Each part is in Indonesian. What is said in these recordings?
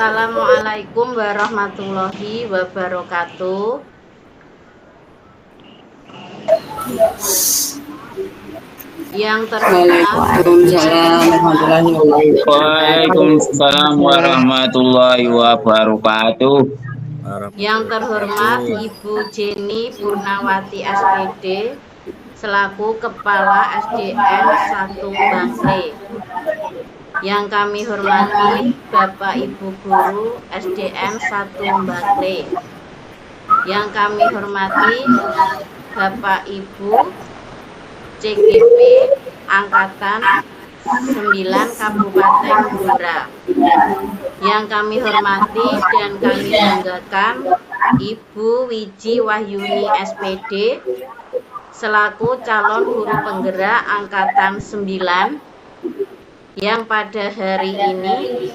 Assalamualaikum warahmatullahi wabarakatuh. Yang terhormat Waalaikumsalam warahmatullahi wabarakatuh. Yang terhormat Ibu Jenny Purnawati SPD selaku Kepala SDN 1 Bangkle. Yang kami hormati Bapak Ibu Guru SDN 1 Bangkle. Yang kami hormati Bapak Ibu CGP Angkatan 9 Kabupaten Blora. Yang kami hormati dan kami banggakan Ibu Wiji Wahyuni SPD selaku calon guru penggerak Angkatan 9 yang pada hari ini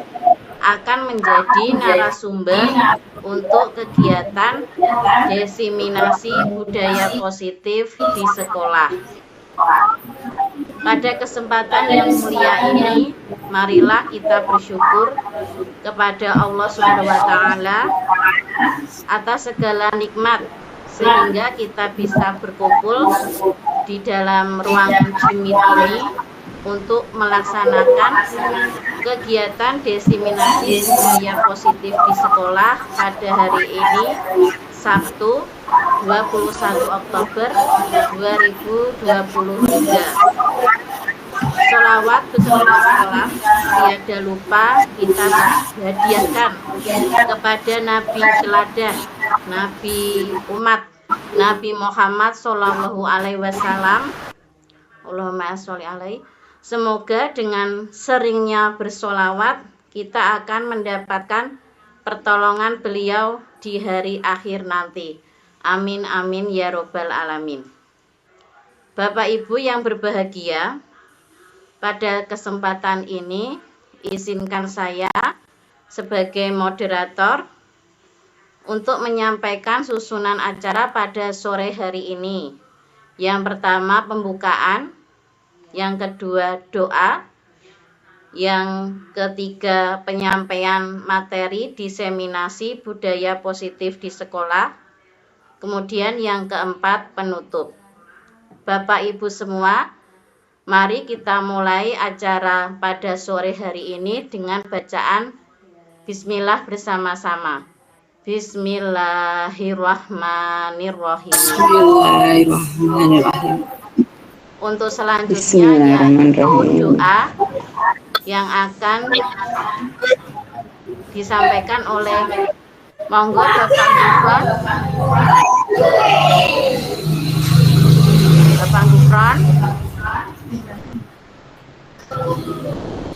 akan menjadi narasumber untuk kegiatan diseminasi budaya positif di sekolah. Pada kesempatan yang mulia ini, marilah kita bersyukur kepada Allah SWT atas segala nikmat sehingga kita bisa berkumpul di dalam ruangan Jimit ini untuk melaksanakan kegiatan diseminasi budaya positif di sekolah pada hari ini Sabtu 21 Oktober 2023. Sholawat beserta salam tiada lupa kita hadiahkan kepada Nabi teladan, Nabi umat, Nabi Muhammad Sallallahu Alaihi Wasallam. Allahumma sholli alaihi. Semoga dengan seringnya bersolawat kita akan mendapatkan pertolongan beliau di hari akhir nanti. Amin amin ya robbal alamin. Bapak Ibu yang berbahagia, pada kesempatan ini izinkan saya sebagai moderator untuk menyampaikan susunan acara pada sore hari ini. Yang pertama pembukaan, yang kedua doa, yang ketiga penyampaian materi diseminasi budaya positif di sekolah, kemudian yang keempat penutup. Bapak Ibu semua, mari kita mulai acara pada sore hari ini dengan bacaan Bismillah bersama-sama. Bismillahirrahmanirrahim. Bismillahirrahmanirrahim. Untuk selanjutnya yaitu doa yang akan disampaikan oleh monggo Bapak Gufron. Bapak Gufron,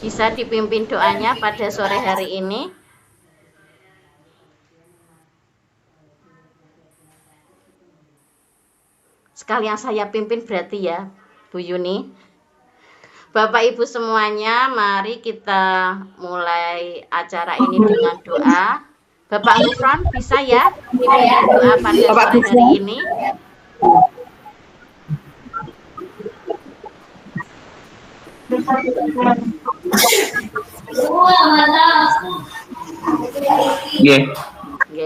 bisa dipimpin doanya pada sore hari ini. Sekalian saya pimpin berarti ya, Bu Yuni. Bapak Ibu semuanya, mari kita mulai acara ini dengan doa. Bapak Gufron, bisa ya dipimpin doa pada sore hari ini?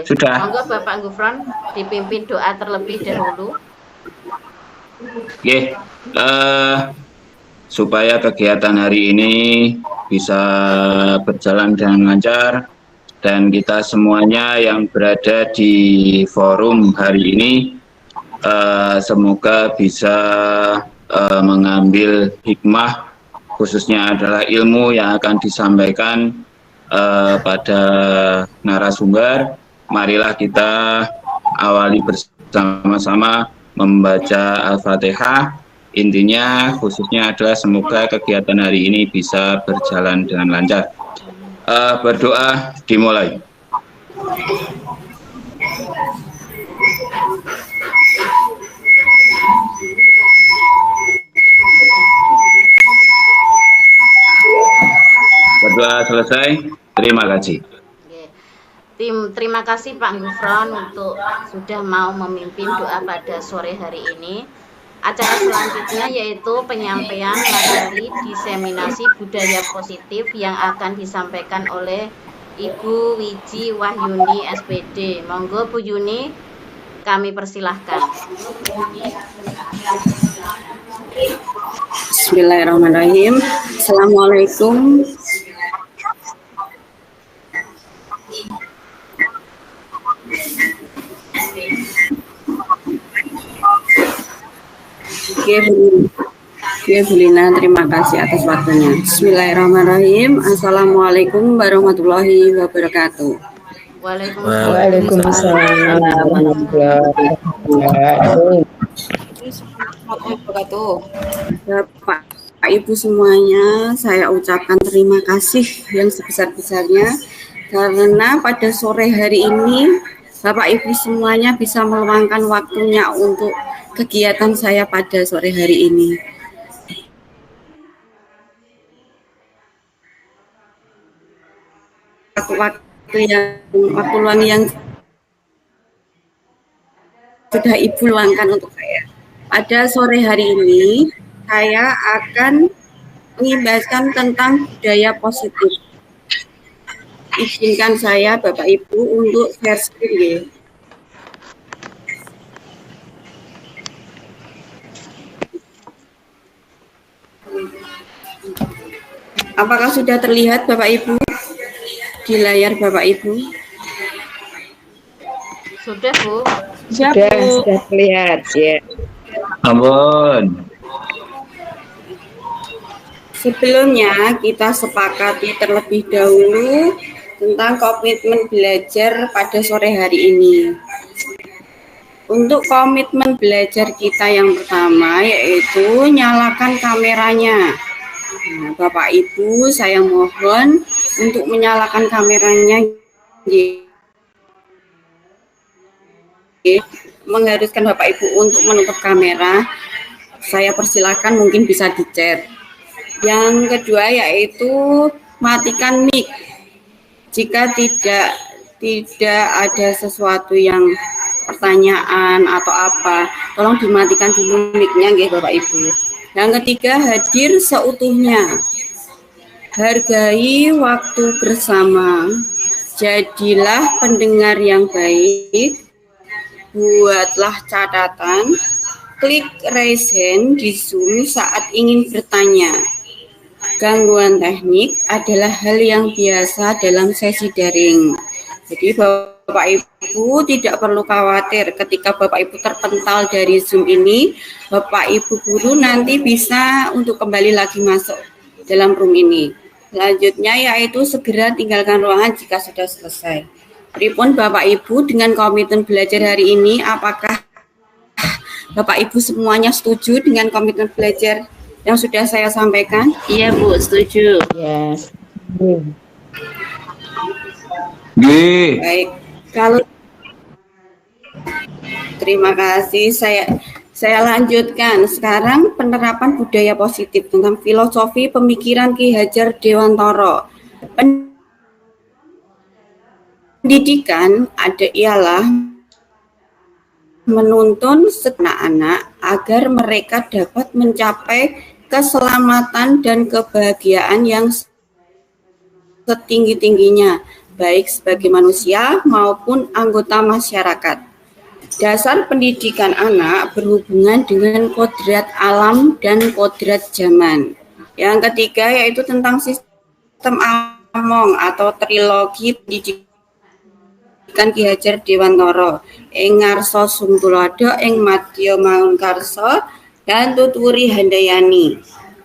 Sudah. Monggo Bapak Gufron dipimpin doa terlebih dahulu. Supaya kegiatan hari ini bisa berjalan dengan lancar dan kita semuanya yang berada di forum hari ini semoga bisa mengambil hikmah, khususnya adalah ilmu yang akan disampaikan pada narasumber. Marilah kita awali bersama-sama membaca Al-Fatihah. Intinya khususnya adalah semoga kegiatan hari ini bisa berjalan dengan lancar. Berdoa dimulai. Berdoa selesai. Terima kasih. Terima kasih Pak Gufron untuk sudah mau memimpin doa pada sore hari ini. Acara selanjutnya yaitu penyampaian materi diseminasi budaya positif yang akan disampaikan oleh Ibu Wiji Wahyuni SPD. Monggo Bu Yuni, kami persilahkan. Bismillahirrahmanirrahim. Assalamualaikum. Oke, Bu Lina, terima kasih atas waktunya. Bismillahirrahmanirrahim. Assalamualaikum warahmatullahi wabarakatuh. Waalaikumsalam warahmatullahi wabarakatuh. Bapak Ibu semuanya, saya ucapkan terima kasih yang sebesar-besarnya karena pada sore hari ini Bapak Ibu semuanya bisa meluangkan waktunya untuk kegiatan saya pada sore hari ini. Waktu luang yang sudah Ibu luangkan untuk saya. Pada sore hari ini, saya akan mengimbaskan tentang budaya positif. Izinkan saya, Bapak Ibu, untuk share screen ya. Apakah sudah terlihat Bapak Ibu di layar Bapak Ibu? Sudah, Bu. Sudah terlihat ya. Ampun. Sebelumnya kita sepakati terlebih dahulu tentang komitmen belajar pada sore hari ini. Untuk komitmen belajar kita yang pertama yaitu nyalakan kameranya. Nah, Bapak Ibu, saya mohon untuk menyalakan kameranya. Mengharuskan Bapak Ibu untuk menutup kamera. Saya persilakan, mungkin bisa di-chat. Yang kedua yaitu matikan mic. Jika tidak ada sesuatu yang pertanyaan atau apa, tolong dimatikan dulu mic-nya nggih Bapak Ibu. Yang ketiga, hadir seutuhnya. Hargai waktu bersama. Jadilah pendengar yang baik. Buatlah catatan. Klik raise hand di Zoom saat ingin bertanya. Gangguan teknik adalah hal yang biasa dalam sesi daring. Jadi Bapak Ibu tidak perlu khawatir ketika Bapak Ibu terpental dari Zoom ini, Bapak Ibu guru nanti bisa untuk kembali lagi masuk dalam room ini. Selanjutnya yaitu segera tinggalkan ruangan jika sudah selesai. Pripun Bapak Ibu dengan komitmen belajar hari ini, apakah Bapak Ibu semuanya setuju dengan komitmen belajar yang sudah saya sampaikan? Iya, Bu, setuju. Yes. Baik. Kalau terima kasih, saya lanjutkan. Sekarang penerapan budaya positif tentang filosofi pemikiran Ki Hajar Dewantara. Pendidikan ialah menuntun anak-anak agar mereka dapat mencapai keselamatan dan kebahagiaan yang setinggi-tingginya, baik sebagai manusia maupun anggota masyarakat. Dasar pendidikan anak berhubungan dengan kodrat alam dan kodrat zaman. Yang ketiga yaitu tentang sistem Among atau trilogi pendidikan Ki Hajar Dewantara. Ing ngarsa Sungtulodo, ing madya Mangunkarsa, dan tuturi Handayani.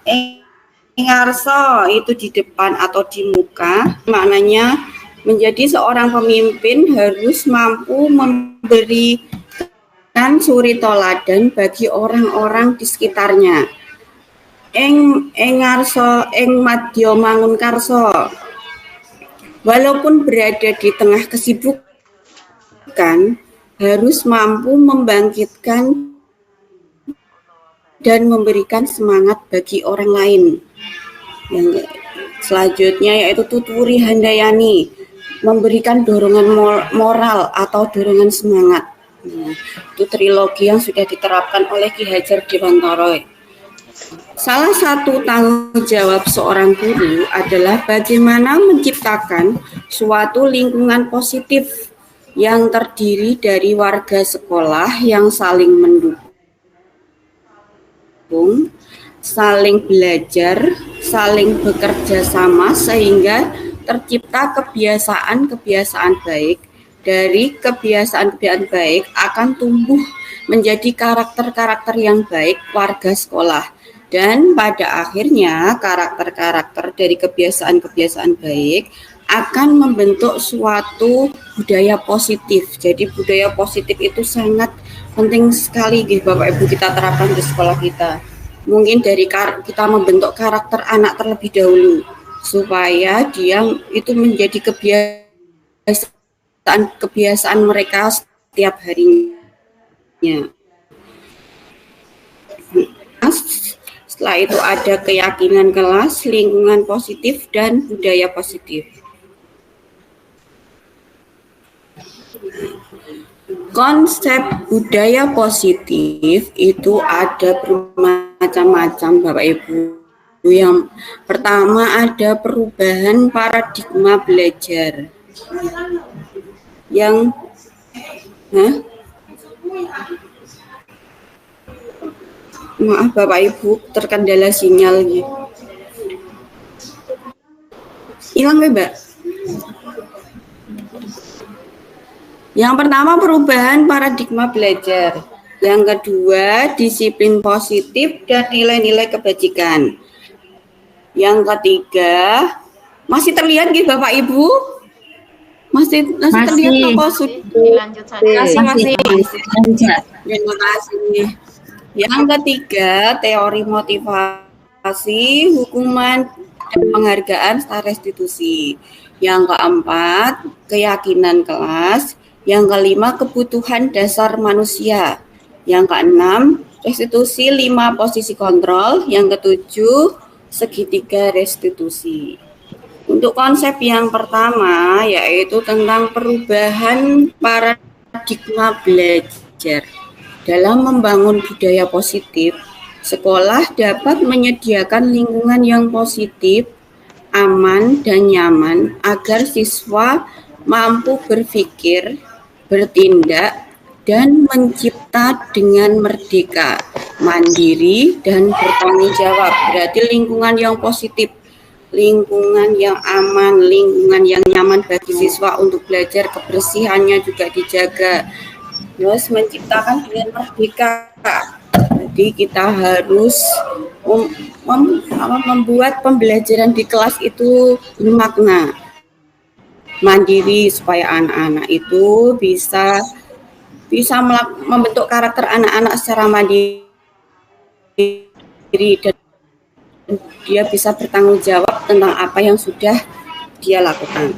Ing ngarsa itu di depan atau di muka, maknanya menjadi seorang pemimpin harus mampu memberikan suri toladan bagi orang-orang di sekitarnya. Ing ngarsa ing madya Mangunkarsa, walaupun berada di tengah kesibukan, harus mampu membangkitkan dan memberikan semangat bagi orang lain. Yang selanjutnya yaitu tuturi Handayani, memberikan dorongan moral atau dorongan semangat. Nah, itu trilogi yang sudah diterapkan oleh Ki Hajar Dewantara. Salah satu tanggung jawab seorang guru adalah bagaimana menciptakan suatu lingkungan positif yang terdiri dari warga sekolah yang saling mendukung, saling belajar, saling bekerja sama sehingga tercipta kebiasaan-kebiasaan baik. Dari kebiasaan-kebiasaan baik akan tumbuh menjadi karakter-karakter yang baik warga sekolah. Dan pada akhirnya karakter-karakter dari kebiasaan-kebiasaan baik akan membentuk suatu budaya positif. Jadi budaya positif itu sangat penting sekali Bapak Ibu kita terapkan di sekolah kita. Mungkin dari kita membentuk karakter anak terlebih dahulu supaya dia itu menjadi kebiasaan mereka setiap harinya. Setelah itu ada keyakinan kelas, lingkungan positif, dan budaya positif. Konsep budaya positif itu ada bermacam-macam Bapak Ibu. Yang pertama ada perubahan paradigma belajar. Maaf Bapak Ibu, terkendala sinyal gitu. Hilang ya Mbak? Yang pertama perubahan paradigma belajar. Yang kedua disiplin positif dan nilai-nilai kebajikan. Yang ketiga masih terlihat gitu Bapak Ibu? Masih terlihat apa sudah? Dilanjut saja. Masih. Terima kasih. Yang ketiga, teori motivasi, hukuman, dan penghargaan serta restitusi. Yang keempat, keyakinan kelas. Yang kelima, kebutuhan dasar manusia. Yang keenam, restitusi 5 posisi kontrol. Yang ketujuh, segitiga restitusi. Untuk konsep yang pertama, yaitu tentang perubahan paradigma belajar. Dalam membangun budaya positif, sekolah dapat menyediakan lingkungan yang positif, aman, dan nyaman agar siswa mampu berpikir, bertindak, dan mencipta dengan merdeka, mandiri, dan bertanggung jawab. Berarti lingkungan yang positif, lingkungan yang aman, lingkungan yang nyaman bagi siswa untuk belajar, kebersihannya juga dijaga. Terus menciptakan dengan merdeka. Jadi kita harus membuat pembelajaran di kelas itu bermakna. Mandiri supaya anak-anak itu bisa membentuk karakter anak-anak secara mandiri dan dia bisa bertanggung jawab tentang apa yang sudah dia lakukan.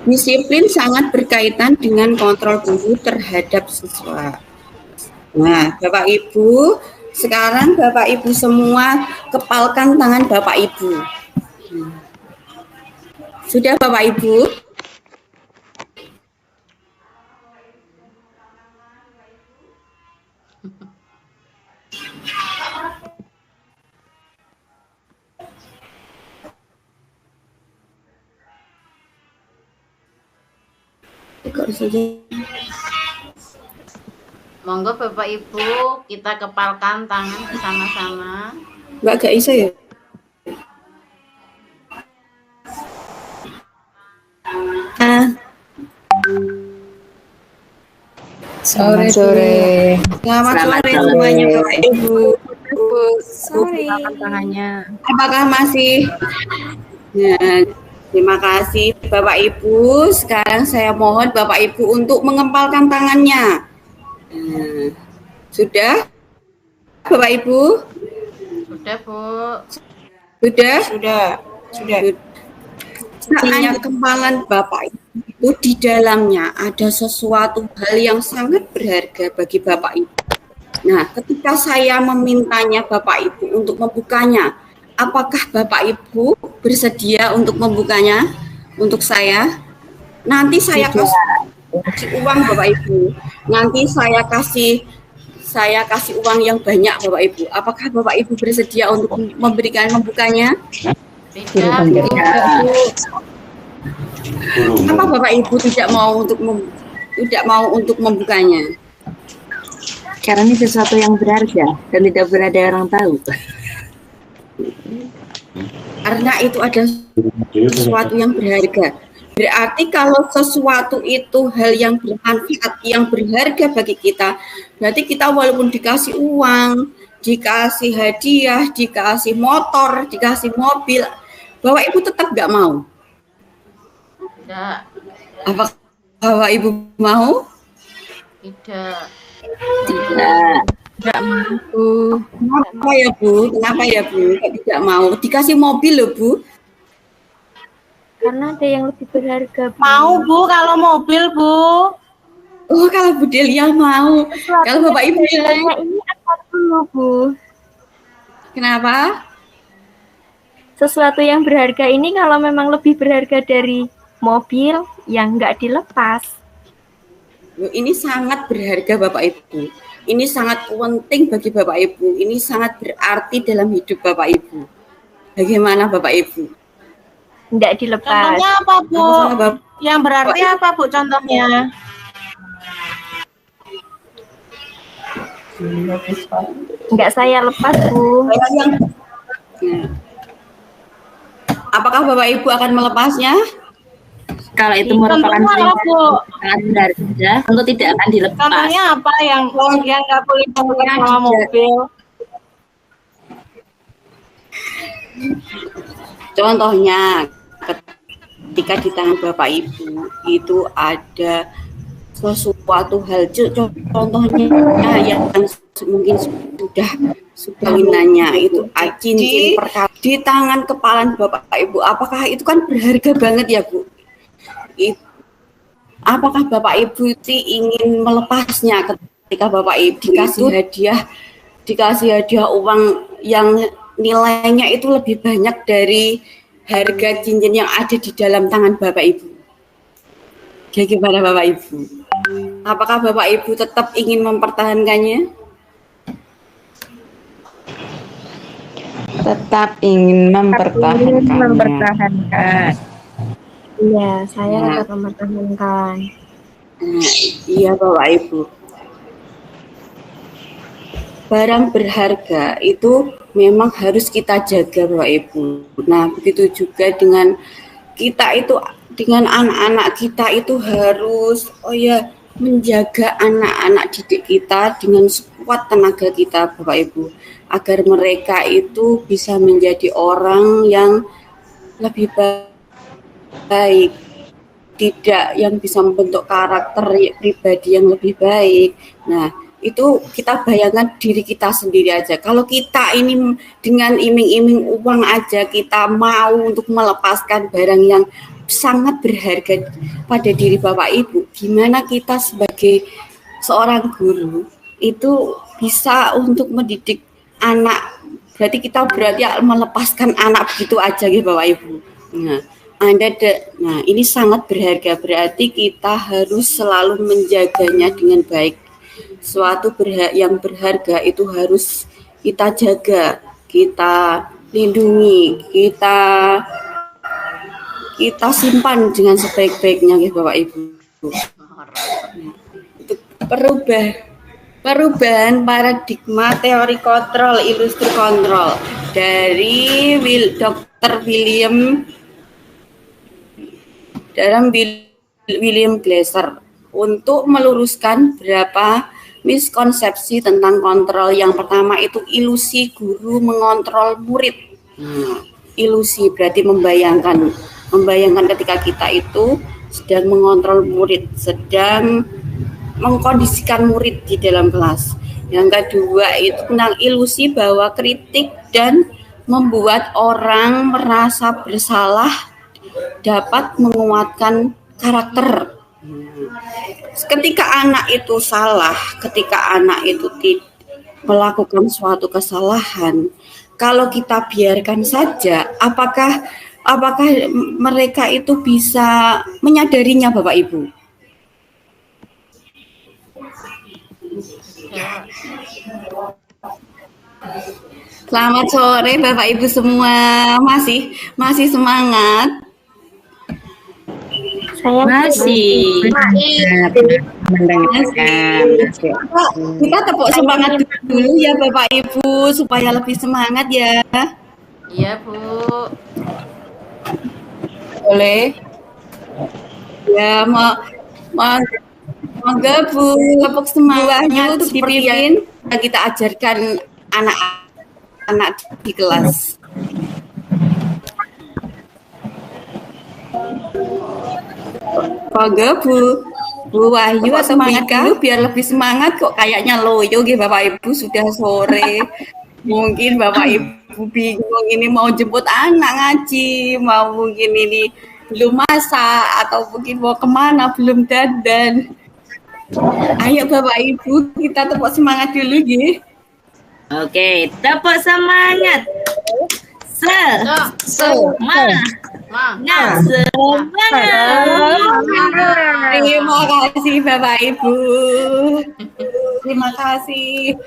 Disiplin sangat berkaitan dengan kontrol guru terhadap siswa. Nah, Bapak Ibu, sekarang Bapak Ibu semua kepalkan tangan Bapak Ibu. Sudah Bapak Ibu? Monggo Bapak Ibu, kita kepalkan tangan bersama-sama. Mbak gak bisa ya? Selamat sore. Selamat sore semuanya Bapak Ibu. Sore. Tangannya. Apakah masih? Nah, terima kasih Bapak Ibu. Sekarang saya mohon Bapak Ibu untuk mengempalkan tangannya. Sudah? Bapak Ibu? Sudah, Bu. Sudah? Sudah. Saat kempalan Bapak Ibu di dalamnya ada sesuatu hal yang sangat berharga bagi Bapak Ibu. Nah, ketika saya memintanya Bapak Ibu untuk membukanya, apakah Bapak Ibu bersedia untuk membukanya untuk saya? Nanti saya kasih uang Bapak Ibu. Nanti saya kasih saya kasih uang yang banyak Bapak Ibu. Apakah Bapak Ibu bersedia untuk membukanya? Tidak, Bu. Apa Bapak Ibu tidak mau untuk membukanya? Karena ini sesuatu yang berharga dan tidak boleh ada orang tahu. Karena itu ada sesuatu yang berharga. Berarti kalau sesuatu itu hal yang bermanfaat, yang berharga bagi kita, berarti kita walaupun dikasih uang, dikasih hadiah, dikasih motor, dikasih mobil, Bapak Ibu tetap nggak mau. Tidak. Apa Bapak Ibu mau? Tidak. Tidak. Tidak mau. Kenapa ya Bu? Kenapa ya Bu? Kok tidak mau? Dikasih mobil loh Bu. Karena ada yang lebih berharga, Bu. Mau Bu kalau mobil Bu. Oh kalau Bu Delia mau. Kalau Bapak Ibu Karena ini apa dulu, Bu? kenapa? Sesuatu yang berharga ini kalau memang lebih berharga dari mobil yang nggak dilepas. Ini sangat berharga Bapak Ibu. Ini sangat penting bagi Bapak Ibu. Ini sangat berarti dalam hidup Bapak Ibu. Bagaimana Bapak Ibu? Nggak dilepas. Contohnya apa Bu? Apa, Yang berarti apa Bu contohnya? Nggak saya lepas, Bu. Nah, apakah Bapak Ibu akan melepasnya? Kalau itu merupakan Contohnya apa Bu? sangat berharga, tentu tidak akan dilepas. Contohnya apa yang nggak boleh dilepas sama mobil? Contohnya ketika di tangan Bapak Ibu itu ada sesuatu hal, contohnya yang mungkin sudah winanya itu cincin perkawin di tangan kepala Bapak Ibu. Apakah itu kan berharga banget ya Bu? Apakah Bapak Ibu ingin melepasnya ketika Bapak Ibu dikasih hadiah uang yang nilainya itu lebih banyak dari harga cincin yang ada di dalam tangan Bapak Ibu? Bagaimana Bapak Ibu? Apakah Bapak Ibu tetap ingin mempertahankannya? Tetap ingin mempertahankan. Iya, saya tetap mempertahankan. Iya Bapak Ibu. Barang berharga itu memang harus kita jaga Bapak Ibu. Nah, begitu juga dengan kita itu, dengan anak-anak kita itu harus menjaga anak-anak didik kita dengan sekuat tenaga kita Bapak Ibu, agar mereka itu bisa menjadi orang yang lebih baik, tidak yang bisa membentuk karakter pribadi yang lebih baik. Nah, itu kita bayangkan diri kita sendiri aja. Kalau kita ini dengan iming-iming uang aja kita mau untuk melepaskan barang yang sangat berharga pada diri Bapak Ibu, gimana kita sebagai seorang guru itu bisa untuk mendidik anak? Berarti kita melepaskan anak begitu aja gitu Bapak Ibu. Nah, ini sangat berharga, berarti kita harus selalu menjaganya dengan baik. Suatu yang berharga itu harus kita jaga, kita lindungi, kita simpan dengan sebaik-baiknya ya Bapak Ibu. Itu perubahan paradigma teori kontrol, industri kontrol dari Dr. William Glasser untuk meluruskan beberapa miskonsepsi tentang kontrol. Yang pertama itu ilusi guru mengontrol murid. Ilusi berarti membayangkan ketika kita itu sedang mengontrol murid, sedang mengkondisikan murid di dalam kelas. Yang kedua itu tentang ilusi bahwa kritik dan membuat orang merasa bersalah dapat menguatkan karakter. Ketika anak itu salah, ketika anak itu melakukan suatu kesalahan, kalau kita biarkan saja, apakah mereka itu bisa menyadarinya Bapak Ibu? Ya. Selamat sore Bapak Ibu semua. Masih semangat? Saya Masih mendengarkan. Kita tepuk semangat dulu ya Bapak Ibu supaya lebih semangat ya. Iya, Bu. Boleh? Ya, monggo Bu, tepuk semangatnya untuk dipimpin. Kita ajarkan anak-anak di kelas. Monggo Bu Wahyu semangat dulu biar lebih semangat kok kayaknya loyo gitu Bapak Ibu sudah sore. Mungkin Bapak Ibu bingung ini mau jemput anak ngaji, mau mungkin ini belum masak atau mungkin mau kemana belum dandan. Ayo Bapak Ibu kita tepuk semangat dulu gitu. Oke, tepuk semangat. Semangat. Terima kasih Bapak Ibu. Terima kasih.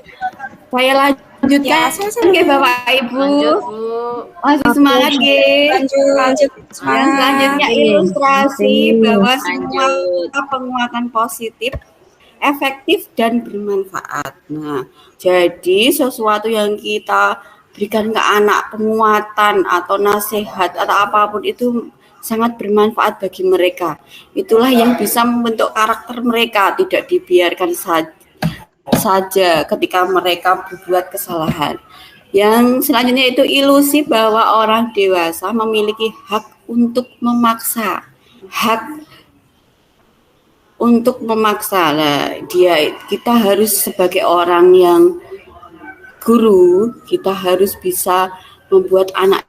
Saya lanjutkan ya Bapak Ibu. Lanjut, Bu. Masih semangat lanjut. Yang selanjutnya ilustrasi bahwa semua penguatan positif efektif dan bermanfaat. Nah, jadi sesuatu yang kita berikan ke anak, penguatan atau nasihat atau apapun itu sangat bermanfaat bagi mereka. Itulah yang bisa membentuk karakter mereka, tidak dibiarkan saja ketika mereka berbuat kesalahan. Yang selanjutnya itu ilusi bahwa orang dewasa memiliki hak untuk memaksa. Lah, kita harus sebagai orang yang guru, kita harus bisa membuat anak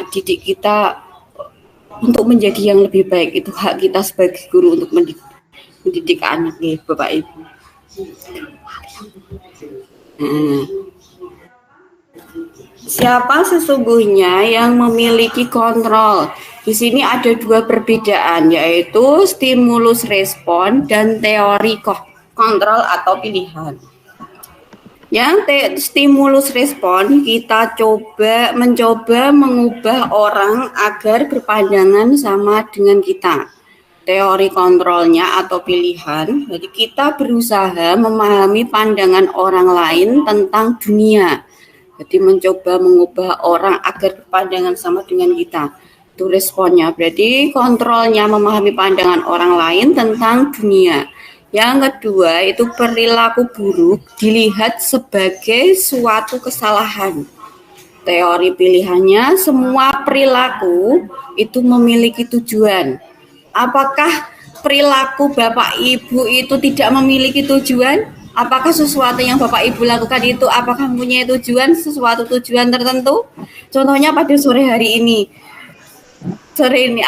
didik kita untuk menjadi yang lebih baik. Itu hak kita sebagai guru untuk mendidik anak ya, Bapak Ibu. Siapa sesungguhnya yang memiliki kontrol? Di sini ada dua perbedaan, yaitu stimulus respon dan teori kontrol atau pilihan. Yang stimulus respon kita mencoba mengubah orang agar berpandangan sama dengan kita. Teori kontrolnya atau pilihan, jadi kita berusaha memahami pandangan orang lain tentang dunia. Jadi mencoba mengubah orang agar berpandangan sama dengan kita. Itu responnya. Berarti kontrolnya memahami pandangan orang lain tentang dunia. Yang kedua itu perilaku buruk dilihat sebagai suatu kesalahan. Teori pilihannya semua perilaku itu memiliki tujuan. Apakah perilaku Bapak Ibu itu tidak memiliki tujuan? Apakah sesuatu yang Bapak Ibu lakukan itu apakah mempunyai tujuan, sesuatu tujuan tertentu? Contohnya pada sore hari ini.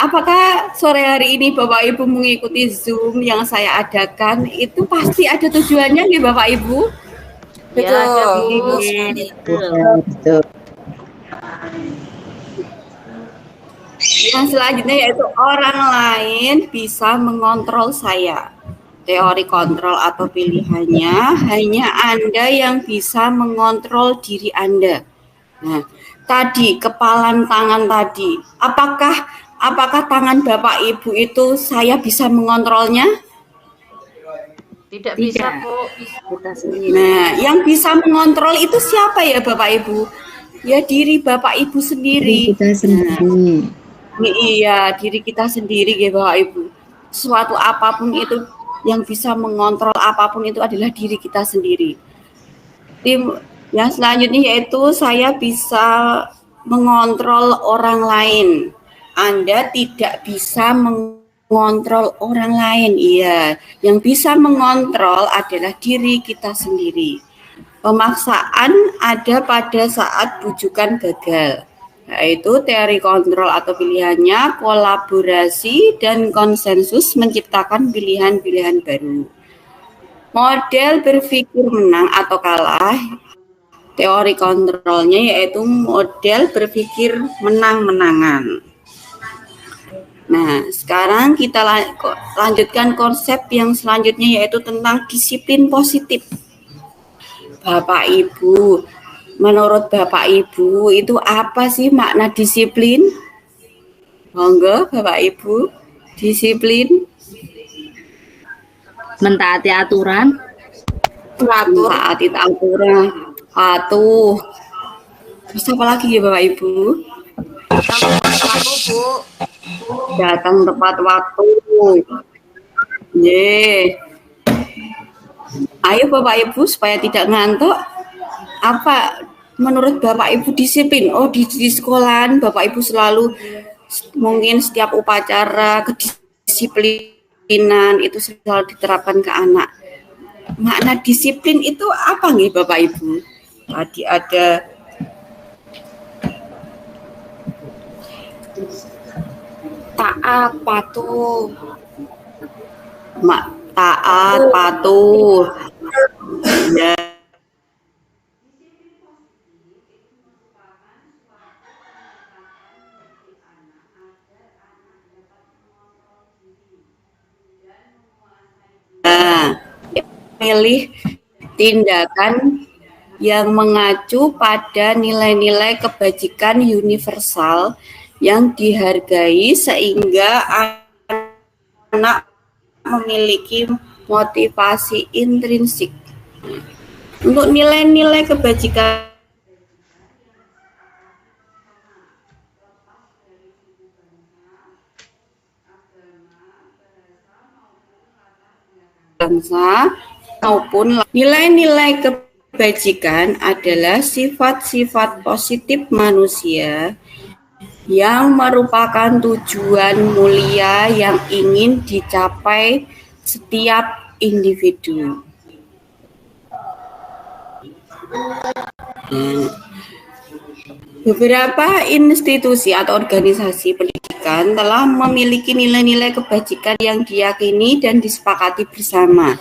Apakah sore hari ini Bapak Ibu mengikuti Zoom yang saya adakan? Itu pasti ada tujuannya nih Bapak Ibu. Betul. Betul. Yang selanjutnya yaitu orang lain bisa mengontrol saya. Teori kontrol atau pilihannya hanya Anda yang bisa mengontrol diri Anda. Nah, tadi kepalan tangan tadi, apakah tangan Bapak Ibu itu saya bisa mengontrolnya? Tidak bisa, Bu. Nah, yang bisa mengontrol itu siapa ya Bapak Ibu? Ya diri Bapak Ibu sendiri. Kita sendiri. Iya, diri kita sendiri ya Bapak Ibu. Suatu apapun itu yang bisa mengontrol apapun itu adalah diri kita sendiri. Yang selanjutnya yaitu saya bisa mengontrol orang lain. Anda tidak bisa mengontrol orang lain. Iya, yang bisa mengontrol adalah diri kita sendiri. Pemaksaan ada pada saat bujukan gagal. Yaitu teori kontrol atau pilihannya kolaborasi dan konsensus menciptakan pilihan-pilihan baru. Model berpikir menang atau kalah, teori kontrolnya yaitu model berpikir menang-menangan. Nah, sekarang kita lanjutkan konsep yang selanjutnya yaitu tentang disiplin positif. Bapak Ibu, menurut Bapak Ibu itu apa sih makna disiplin? Monggo Bapak Ibu, disiplin. Mentaati aturan. Mentaati aturan. Patuh. Terus apa lagi ya Bapak Ibu? Datang tepat waktu. Ayo Bapak Ibu supaya tidak ngantuk. Apa menurut Bapak Ibu disiplin? Oh di sekolahan Bapak Ibu selalu mungkin setiap upacara kedisiplinan itu selalu diterapkan ke anak. Makna disiplin itu apa nih Bapak Ibu? Tadi ada taat, patuh. Taat, patuh. Ya. Pilih tindakan yang mengacu pada nilai-nilai kebajikan universal yang dihargai sehingga anak memiliki motivasi intrinsik. Untuk nilai-nilai kebajikan bangsa maupun nilai-nilai kebajikan adalah sifat-sifat positif manusia yang merupakan tujuan mulia yang ingin dicapai setiap individu. Beberapa institusi atau organisasi pendidikan telah memiliki nilai-nilai kebajikan yang diyakini dan disepakati bersama.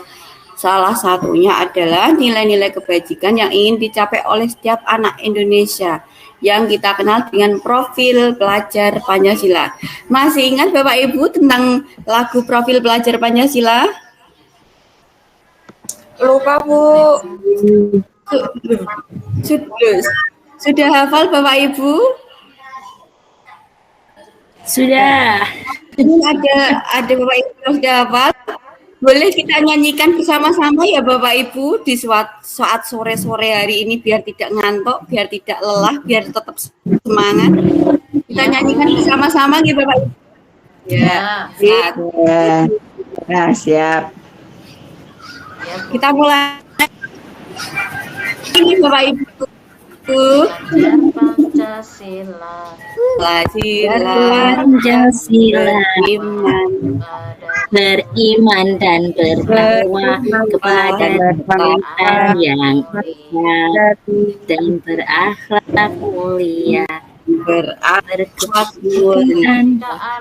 Salah satunya adalah nilai-nilai kebajikan yang ingin dicapai oleh setiap anak Indonesia yang kita kenal dengan profil pelajar Pancasila. Masih ingat Bapak Ibu tentang lagu profil pelajar Pancasila? Lupa Bu. Sudah hafal Bapak Ibu? Sudah. Ini ada Bapak Ibu yang sudah hafal. Boleh kita nyanyikan bersama-sama ya Bapak Ibu di saat sore-sore hari ini biar tidak ngantuk, biar tidak lelah, biar tetap semangat. Kita nyanyikan bersama-sama ya Bapak Ibu. Ya. Ya, siap. Kita mulai. Ini Bapak Ibu. Pancasila. Pancasila. Beriman dan bertakwa kepada Tuhan yang esa dan berakhlak mulia,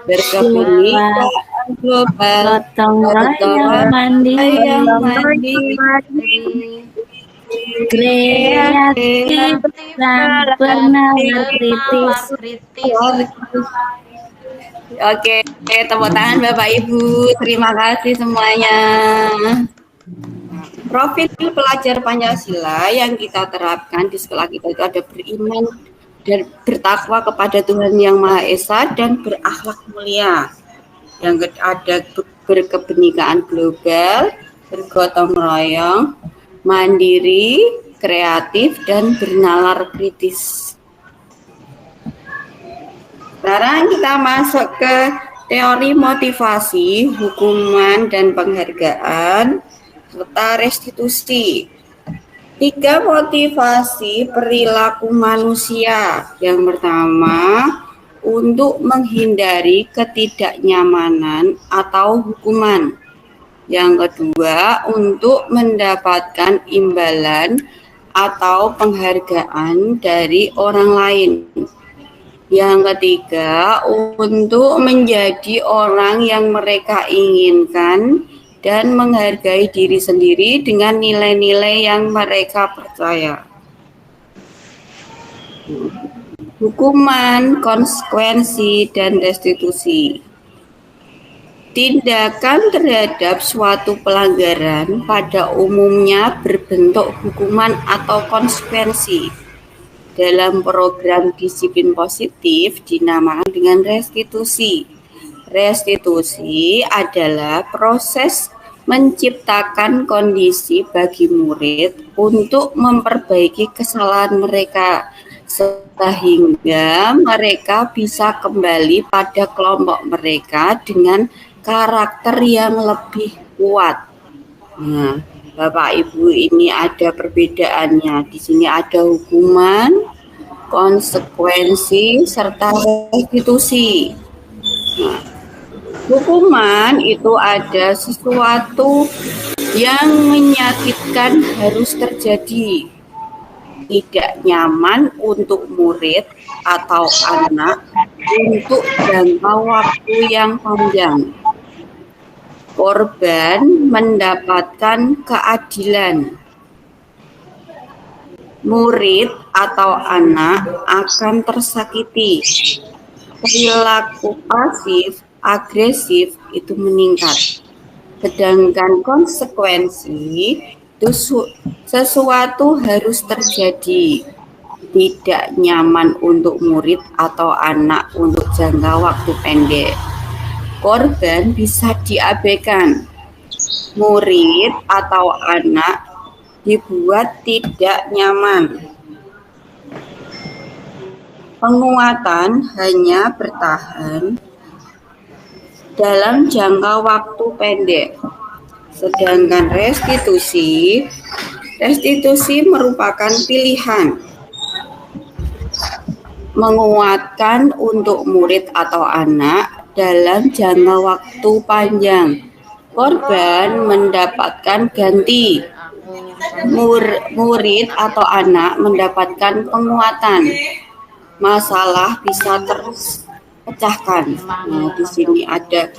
berkebunan, global, gotong royong mandiri, kreatif dan penawar kritis. Oke, tepuk tangan Bapak Ibu. Terima kasih semuanya. Profil pelajar Pancasila yang kita terapkan di sekolah kita itu ada beriman dan bertakwa kepada Tuhan Yang Maha Esa dan berakhlak mulia. Yang ada berkebenekaan global, bergotong royong, mandiri, kreatif, dan bernalar kritis. Sekarang kita masuk ke teori motivasi, hukuman, dan penghargaan, serta restitusi. 3 motivasi perilaku manusia. Yang pertama, untuk menghindari ketidaknyamanan atau hukuman. Yang kedua, untuk mendapatkan imbalan atau penghargaan dari orang lain. Yang ketiga, untuk menjadi orang yang mereka inginkan dan menghargai diri sendiri dengan nilai-nilai yang mereka percaya. Hukuman, konsekuensi, dan restitusi. Tindakan terhadap suatu pelanggaran pada umumnya berbentuk hukuman atau konsekuensi. Dalam program disiplin positif dinamakan dengan restitusi. Restitusi adalah proses menciptakan kondisi bagi murid untuk memperbaiki kesalahan mereka sehingga mereka bisa kembali pada kelompok mereka dengan karakter yang lebih kuat. Nah, Bapak Ibu, ini ada perbedaannya. Di sini ada hukuman, konsekuensi, serta restitusi. Nah, hukuman itu ada sesuatu yang menyakitkan harus terjadi. Tidak nyaman untuk murid atau anak untuk jangka waktu yang panjang. Korban mendapatkan keadilan. Murid atau anak akan tersakiti. Perilaku pasif, agresif itu meningkat. Sedangkan konsekuensi itu sesuatu harus terjadi. Tidak nyaman untuk murid atau anak untuk jangka waktu pendek. Korban bisa diabaikan. Murid atau anak dibuat tidak nyaman. Penguatan hanya bertahan dalam jangka waktu pendek. Sedangkan restitusi merupakan pilihan. Menguatkan untuk murid atau anak dalam jangka waktu panjang. Korban mendapatkan ganti. Murid atau anak mendapatkan penguatan. Masalah bisa terpecahkan. Nah, di sini ada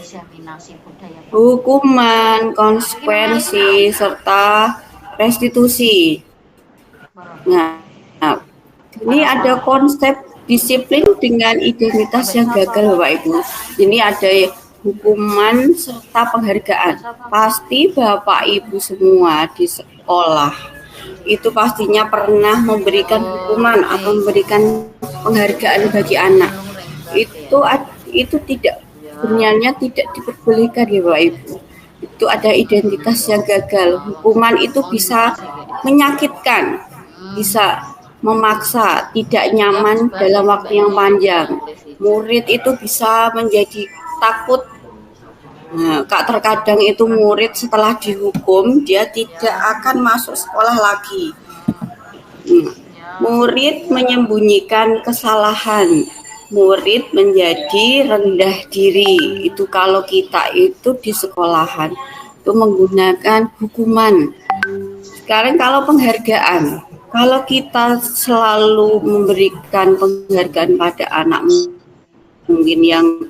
hukuman, konsekuensi, serta restitusi. Nah, ini ada konsep disiplin dengan identitas yang gagal, Bapak Ibu. Ini ada hukuman serta penghargaan. Pasti Bapak Ibu semua di sekolah itu pastinya pernah memberikan hukuman atau memberikan penghargaan bagi anak. Itu tidak, sebenarnya tidak diperbolehkan ya Bapak Ibu. Itu ada identitas yang gagal. Hukuman itu bisa menyakitkan, bisa memaksa, tidak nyaman dalam waktu yang panjang. Murid itu bisa menjadi takut. Nah, terkadang itu murid setelah dihukum, dia tidak akan masuk sekolah lagi. Murid menyembunyikan kesalahan. Murid menjadi rendah diri. Itu kalau kita itu di sekolahan itu menggunakan hukuman. Sekarang kalau penghargaan. Kalau kita selalu memberikan penghargaan pada anak, mungkin yang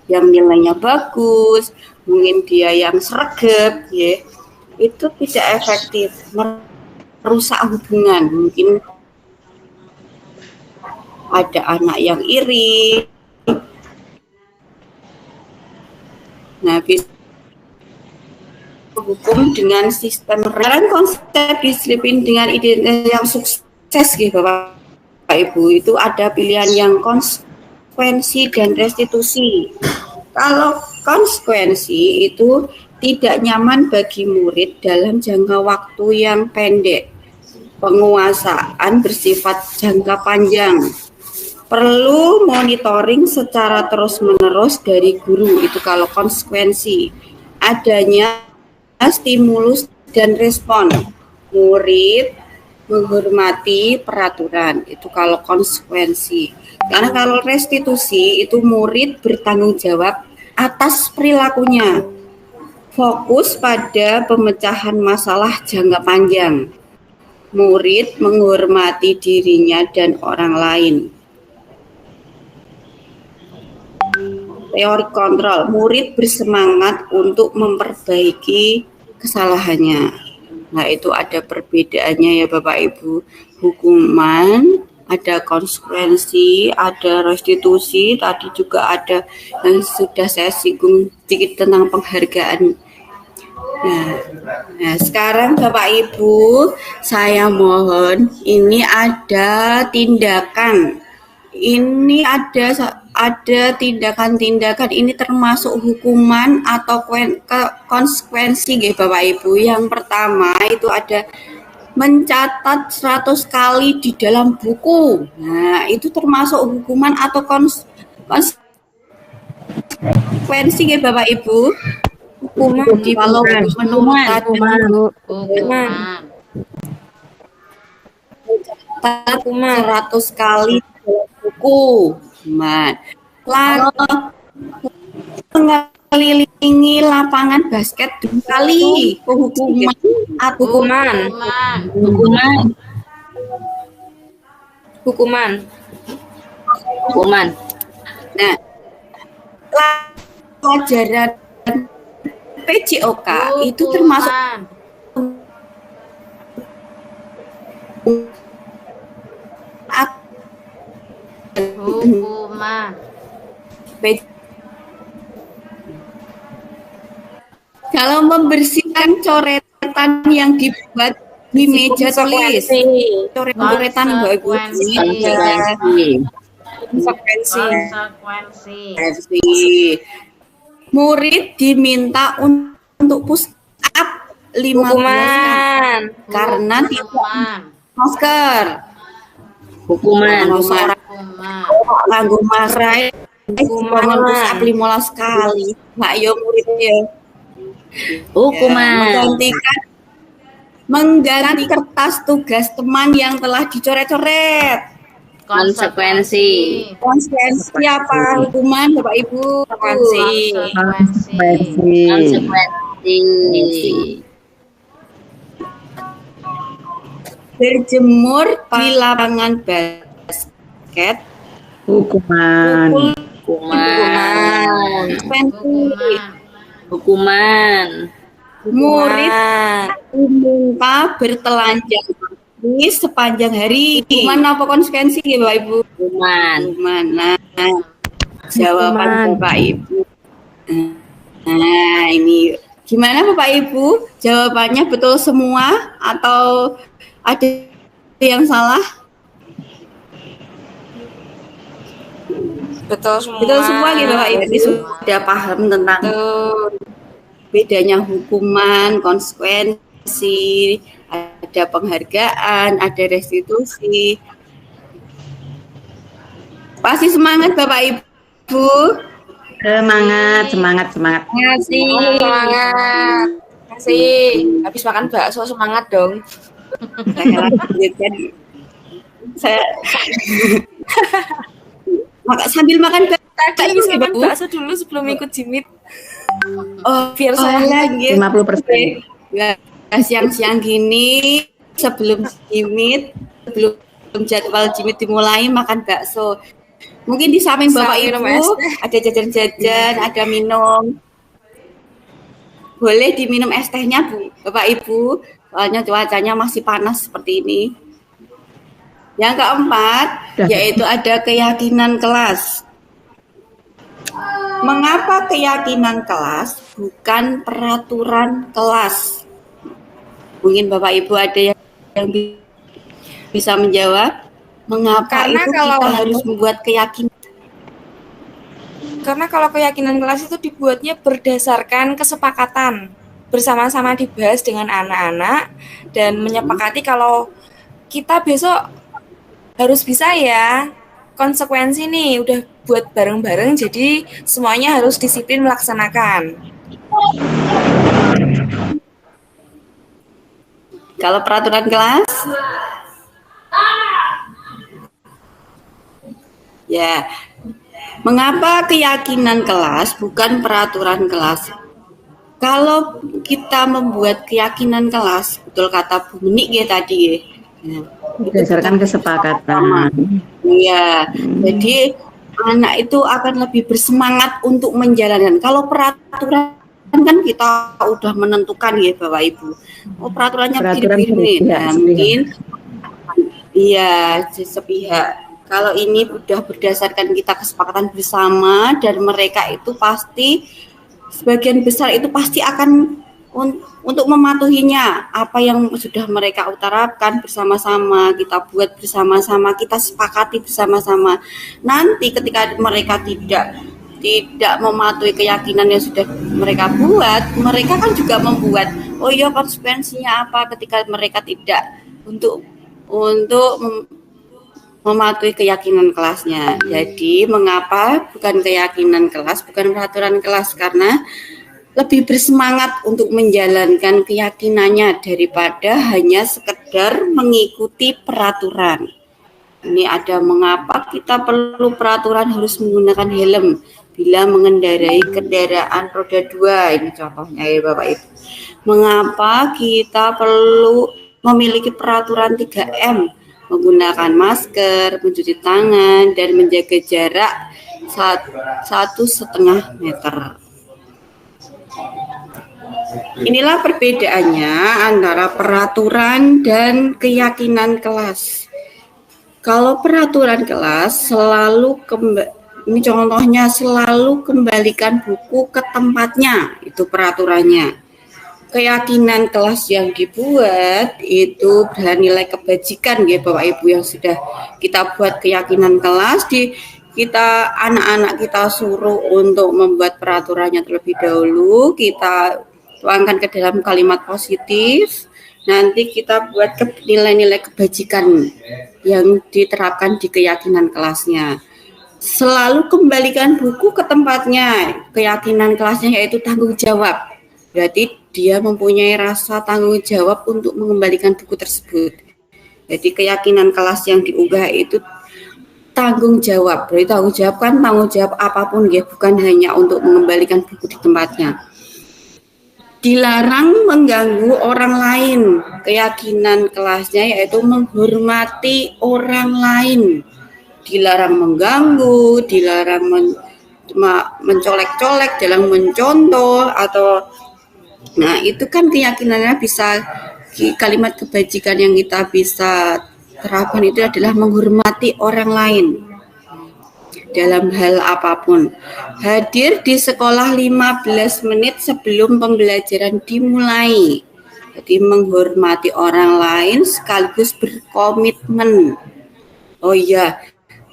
nilainya bagus, mungkin dia yang sregep, ya, itu tidak efektif, merusak hubungan. Mungkin ada anak yang iri, nah bisa hukum dengan sistem konsep disiplin dengan identitas yang sukses gitu Bapak Ibu, itu ada pilihan yang konsekuensi dan restitusi. Kalau konsekuensi itu tidak nyaman bagi murid dalam jangka waktu yang pendek. Penguasaan bersifat jangka panjang. Perlu monitoring secara terus-menerus dari guru, itu kalau konsekuensi. Adanya stimulus dan respon. Murid menghormati peraturan, itu kalau konsekuensi. Karena kalau restitusi itu murid bertanggung jawab atas perilakunya. Fokus pada pemecahan masalah jangka panjang. Murid menghormati dirinya dan orang lain. Teori kontrol, murid bersemangat untuk memperbaiki kesalahannya. Nah, itu ada perbedaannya ya Bapak Ibu. Hukuman, ada konsekuensi, ada restitusi, tadi juga ada yang sudah saya singgung sedikit tentang penghargaan. Nah, sekarang Bapak Ibu, saya mohon ini ada tindakan. Ini ada tindakan-tindakan ini termasuk hukuman atau konsekuensi nggih Bapak Ibu. Yang pertama itu ada mencatat 100 kali di dalam buku. Nah, itu termasuk hukuman atau konsekuensi nggih Bapak Ibu. Hukuman kalau menurut Hukuman. mencatat 100 kali di dalam buku. Hukuman. Lalu mengelilingi lapangan basket 2 kali. Hukuman atau hukuman. Nah, pelajaran PJOK itu termasuk hukuman. Kalau membersihkan coretan yang dibuat di meja tulis, coretan konsekuensi. Murid diminta untuk push up 15 kali karena tidak masker. Hukuman. Nganggo masker push up 15 kali. Mbak yo muridnya. Hukuman. Mengganti kertas tugas teman yang telah dicoret-coret. Konsekuensi apa hukuman Bapak Ibu? Konsekuensi. Berjemur di lapangan basket. Hukuman. Murid diminta bertelanjang ini sepanjang hari. Hukuman apa konsekuensi ya Bapak Ibu? Hukuman. Nah, jawaban Bapak Ibu. Nah, ini gimana Bapak Ibu? Jawabannya betul semua atau ada yang salah? Betul semua. Betul semua gitu Bapak Ibu. Sudah paham tentang bedanya hukuman, konsekuensi, ada penghargaan, ada restitusi. Pasti semangat Bapak Ibu. Semangat. Makasih. Habis makan bakso semangat dong. Saya sambil makan Tadi habis makan bakso dulu sebelum ikut jimit. Oh, biar saya lagi 50%. Ya, siang-siang gini sebelum jadwal jimit dimulai makan bakso. Mungkin di samping Bapak Ibu ada jajan-jajan, ada minum. Boleh diminum es tehnya Bu, Bapak Ibu. Soalnya cuacanya masih panas seperti ini. Yang keempat, yaitu ada keyakinan kelas. Mengapa keyakinan kelas bukan peraturan kelas? Mungkin Bapak Ibu ada yang bisa menjawab. Mengapa Karena itu kalau kita harus membuat keyakinan? Karena kalau keyakinan kelas itu dibuatnya berdasarkan kesepakatan, bersama-sama dibahas dengan anak-anak dan menyepakati kalau kita besok harus bisa ya, konsekuensi nih udah buat bareng-bareng, jadi semuanya harus disiplin melaksanakan. Kalau peraturan kelas? Ya, mengapa keyakinan kelas bukan peraturan kelas? Kalau kita membuat keyakinan kelas, betul kata Bu Menik ya tadi ya. Berdasarkan kesepakatan. Iya, jadi anak itu akan lebih bersemangat untuk menjalankan. Kalau peraturan kan kita udah menentukan ya Bapak Ibu. Oh peraturannya begini. Nah, mungkin Iya, sepihak. Kalau ini udah berdasarkan kita kesepakatan bersama dan mereka itu pasti sebagian besar itu pasti akan untuk mematuhinya apa yang sudah mereka utarakan bersama-sama, kita buat bersama-sama, kita sepakati bersama-sama. Nanti ketika mereka tidak mematuhi keyakinan yang sudah mereka buat, mereka kan juga membuat, oh iya konsekuensinya apa ketika mereka tidak untuk mematuhi keyakinan kelasnya. Jadi mengapa bukan keyakinan kelas, bukan peraturan kelas, karena lebih bersemangat untuk menjalankan keyakinannya daripada hanya sekedar mengikuti peraturan. Ini ada mengapa kita perlu peraturan harus menggunakan helm bila mengendarai kendaraan roda 2. Ini contohnya ya Bapak Ibu. Mengapa kita perlu memiliki peraturan 3M, menggunakan masker, mencuci tangan, dan menjaga jarak 1,5 meter. Inilah perbedaannya antara peraturan dan keyakinan kelas. Kalau peraturan kelas ini contohnya selalu kembalikan buku ke tempatnya, itu peraturannya. Keyakinan kelas yang dibuat itu bernilai kebajikan ya Bapak Ibu, yang sudah kita buat keyakinan kelas, kita anak-anak kita suruh untuk membuat peraturannya terlebih dahulu, kita tuangkan ke dalam kalimat positif, nanti kita buat nilai-nilai kebajikan yang diterapkan di keyakinan kelasnya. Selalu kembalikan buku ke tempatnya, keyakinan kelasnya yaitu tanggung jawab. Berarti dia mempunyai rasa tanggung jawab untuk mengembalikan buku tersebut. Jadi keyakinan kelas yang diunggah itu tanggung jawab. Berarti tanggung jawab kan tanggung jawab apapun ya, bukan hanya untuk mengembalikan buku di tempatnya. Dilarang mengganggu orang lain. Keyakinan kelasnya yaitu menghormati orang lain. Dilarang mengganggu, dilarang mencolek-colek, dilarang mencontoh atau itu kan keyakinannya bisa, kalimat kebajikan yang kita bisa terapkan itu adalah menghormati orang lain dalam hal apapun. Hadir di sekolah 15 menit sebelum pembelajaran dimulai. Jadi menghormati orang lain sekaligus berkomitmen. Oh iya,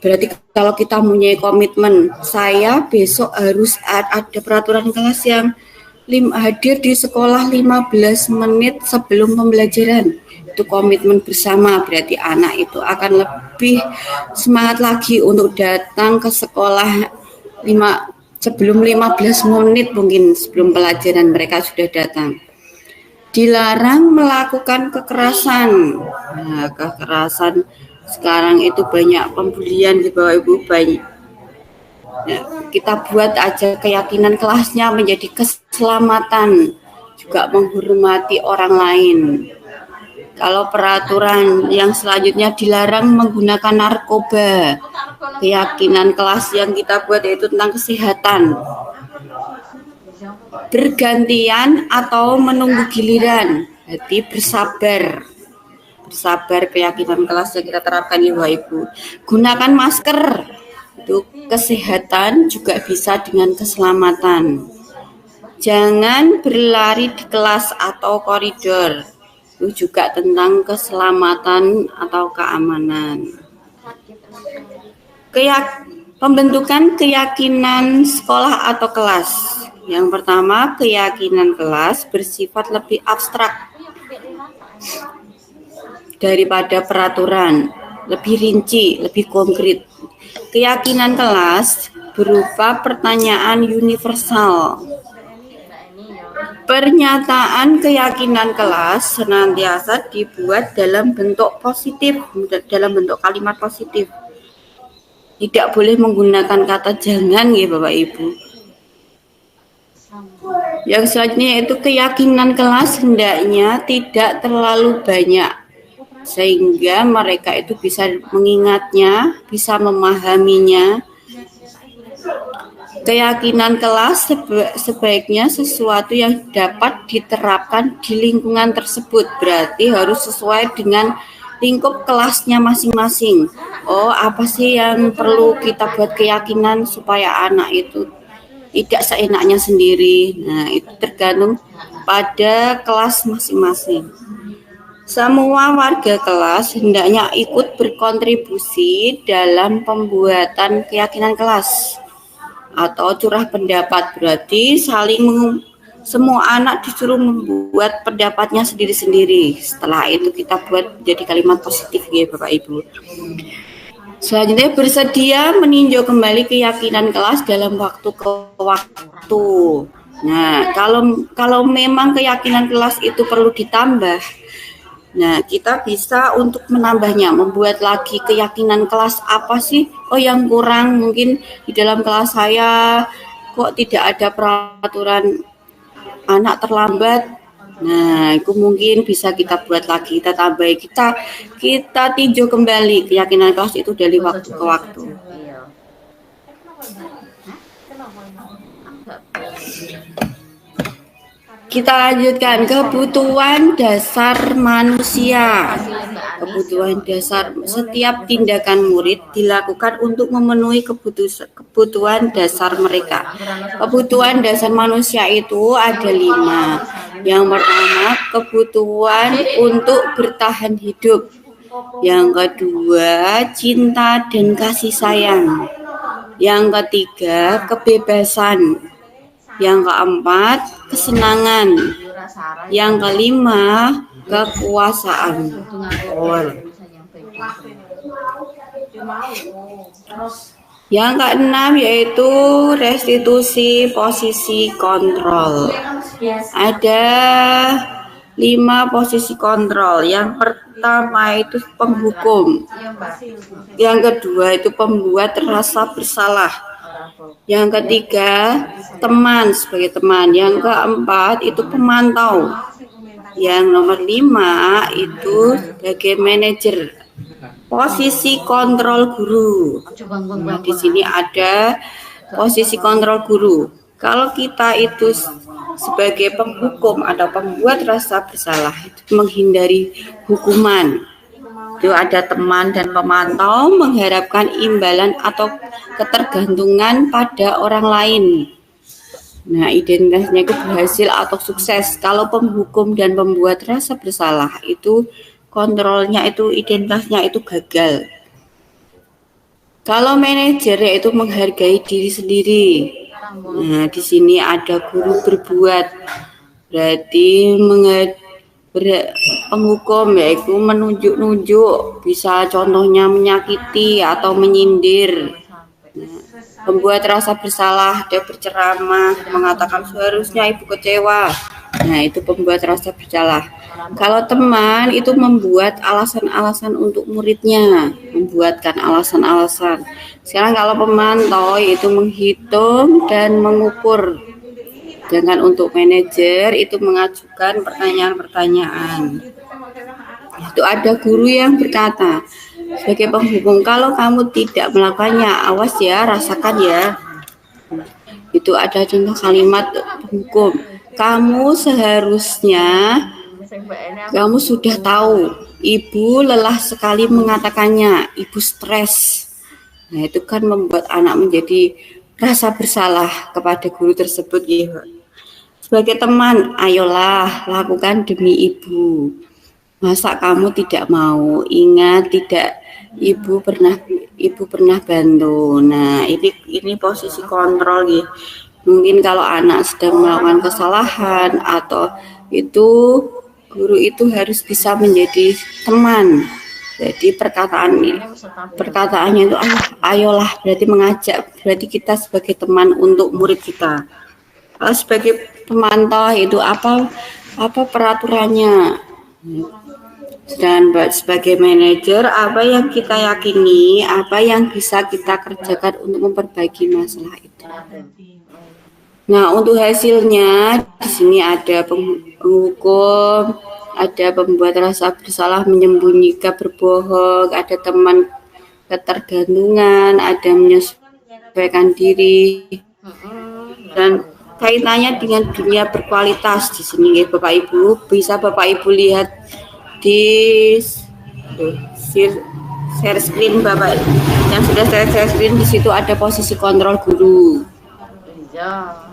berarti kalau kita mempunyai komitmen, saya besok harus ada peraturan kelas yang hadir di sekolah 15 menit sebelum pembelajaran. Itu komitmen bersama, berarti anak itu akan lebih semangat lagi untuk datang ke sekolah sebelum 15 menit mungkin sebelum pelajaran mereka sudah datang. Dilarang melakukan kekerasan. Nah, kekerasan sekarang itu banyak pembulian di Bapak Ibu, banyak. Nah, kita buat aja keyakinan kelasnya menjadi keselamatan, juga menghormati orang lain. Kalau peraturan yang selanjutnya dilarang menggunakan narkoba. Keyakinan kelas yang kita buat yaitu tentang kesehatan. Bergantian atau menunggu giliran. Jadi bersabar. Bersabar keyakinan kelas yang kita terapkan ya Bapak Ibu. Gunakan masker. Itu kesehatan juga bisa dengan keselamatan. Jangan berlari di kelas atau koridor. Itu juga tentang keselamatan atau keamanan. Pembentukan keyakinan sekolah atau kelas. Yang pertama, keyakinan kelas bersifat lebih abstrak daripada peraturan, lebih rinci, lebih konkret. Keyakinan kelas berupa pertanyaan universal. Pernyataan keyakinan kelas senantiasa dibuat dalam bentuk positif, dalam bentuk kalimat positif. Tidak boleh menggunakan kata jangan ya Bapak Ibu. Yang selanjutnya yaitu keyakinan kelas hendaknya tidak terlalu banyak, sehingga mereka itu bisa mengingatnya, bisa memahaminya. Keyakinan kelas sebaiknya sesuatu yang dapat diterapkan di lingkungan tersebut, berarti harus sesuai dengan lingkup kelasnya masing-masing. Oh, apa sih yang perlu kita buat keyakinan supaya anak itu tidak seenaknya sendiri. Nah, itu tergantung pada kelas masing-masing. Semua warga kelas hendaknya ikut berkontribusi dalam pembuatan keyakinan kelas atau curah pendapat. Berarti semua anak disuruh membuat pendapatnya sendiri-sendiri. Setelah itu kita buat jadi kalimat positif ya Bapak Ibu. Selanjutnya bersedia meninjau kembali keyakinan kelas dalam waktu ke waktu. Nah, kalau memang keyakinan kelas itu perlu ditambah, nah kita bisa untuk menambahnya, membuat lagi keyakinan kelas apa sih? Oh yang kurang mungkin di dalam kelas saya kok tidak ada peraturan anak terlambat. Nah, itu mungkin bisa kita buat lagi, kita tambah, kita tinjau kembali keyakinan kelas itu dari waktu ke waktu. Kita lanjutkan kebutuhan dasar manusia. Kebutuhan dasar, setiap tindakan murid dilakukan untuk memenuhi kebutuhan dasar mereka. Kebutuhan dasar manusia itu ada 5. Yang pertama, kebutuhan untuk bertahan hidup. Yang kedua, cinta dan kasih sayang. Yang ketiga, kebebasan. Yang keempat, kesenangan. Yang kelima, kekuasaan. Yang keenam yaitu restitusi posisi kontrol. Ada 5 posisi kontrol. Yang pertama itu penghukum. Yang kedua itu pembuat rasa bersalah. Yang ketiga, teman sebagai teman. Yang keempat itu pemantau. Yang nomor 5 itu sebagai manajer. Posisi kontrol guru. Nah, di sini ada posisi kontrol guru. Kalau kita itu sebagai penghukum atau pembuat rasa bersalah, itu menghindari hukuman. Itu ada teman dan pemantau mengharapkan imbalan atau ketergantungan pada orang lain. Nah, identitasnya itu berhasil atau sukses. Kalau penghukum dan pembuat rasa bersalah itu kontrolnya itu identitasnya itu gagal. Kalau manajer yaitu menghargai diri sendiri. Nah, di sini ada guru berbuat. Berarti penghukum yaitu menunjuk-nunjuk, bisa contohnya menyakiti atau menyindir. Membuat rasa bersalah, dia berceramah, mengatakan seharusnya ibu kecewa. Nah, itu pembuat rasa bersalah. Kalau teman itu membuat alasan-alasan untuk muridnya, membuatkan alasan-alasan. Sekarang kalau pemantau itu menghitung dan mengukur. Dengan untuk manajer itu mengajukan pertanyaan-pertanyaan. Itu ada guru yang berkata, sebagai penghukum, kalau kamu tidak melakukannya, awas ya, rasakan ya. Itu ada contoh kalimat penghukum. Kamu sudah tahu, ibu lelah sekali mengatakannya, ibu stres. Nah, itu kan membuat anak menjadi rasa bersalah kepada guru tersebut ya. Sebagai teman, ayolah lakukan demi ibu. Masa kamu tidak mau? Ingat ibu pernah bantu. Nah, ini posisi kontrol ya. Mungkin kalau anak sedang melakukan kesalahan atau itu guru itu harus bisa menjadi teman. Jadi perkataannya itu ayolah, berarti mengajak, berarti kita sebagai teman untuk murid kita. Kalau sebagai pemantau itu apa peraturannya. Dan sebagai manajer, apa yang kita yakini, apa yang bisa kita kerjakan untuk memperbaiki masalah itu. Nah, untuk hasilnya di sini ada penghukum, ada pembuat rasa bersalah, menyembunyikan, berbohong, ada teman ketergantungan, ada menyesuaikan diri, dan kaitannya dengan dunia berkualitas di sini ya Bapak Ibu. Bisa Bapak Ibu lihat di share screen Bapak yang sudah share screen, di situ ada posisi kontrol guru. Iya.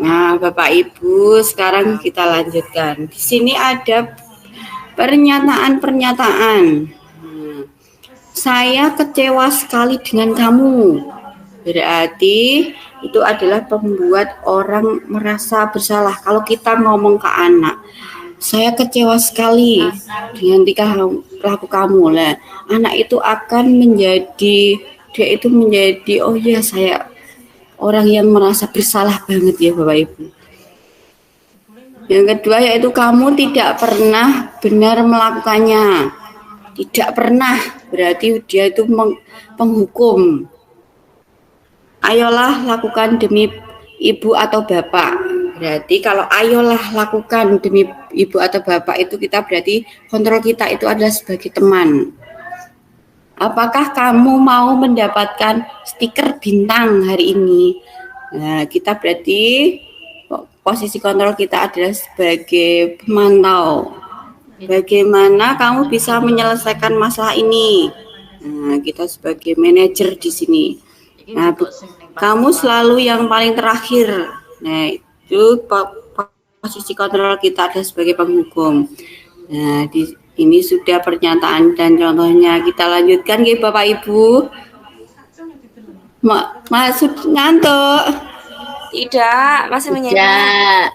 Nah, Bapak Ibu, sekarang kita lanjutkan. Di sini ada pernyataan-pernyataan. Saya kecewa sekali dengan kamu. Berarti itu adalah membuat orang merasa bersalah. Kalau kita ngomong ke anak, saya kecewa sekali dengan tingkah laku kamu lah. Anak itu akan menjadi, dia itu menjadi, oh ya saya orang yang merasa bersalah banget ya Bapak Ibu. Yang kedua yaitu kamu tidak pernah benar melakukannya. Tidak pernah, berarti dia itu penghukum. Ayolah lakukan demi ibu atau bapak. Berarti kalau ayolah lakukan demi ibu atau bapak itu kita berarti kontrol kita itu adalah sebagai teman. Apakah kamu mau mendapatkan stiker bintang hari ini? Nah, kita berarti posisi kontrol kita adalah sebagai pemantau. Bagaimana kamu bisa menyelesaikan masalah ini? Nah, kita sebagai manajer di sini. Nah, kamu selalu yang paling terakhir. Nah, itu posisi kontrol kita ada sebagai penghukum. Nah, ini sudah pernyataan dan contohnya. Kita lanjutkan ya Bapak Ibu. Maksud ngantuk? Tidak, masih menyimak.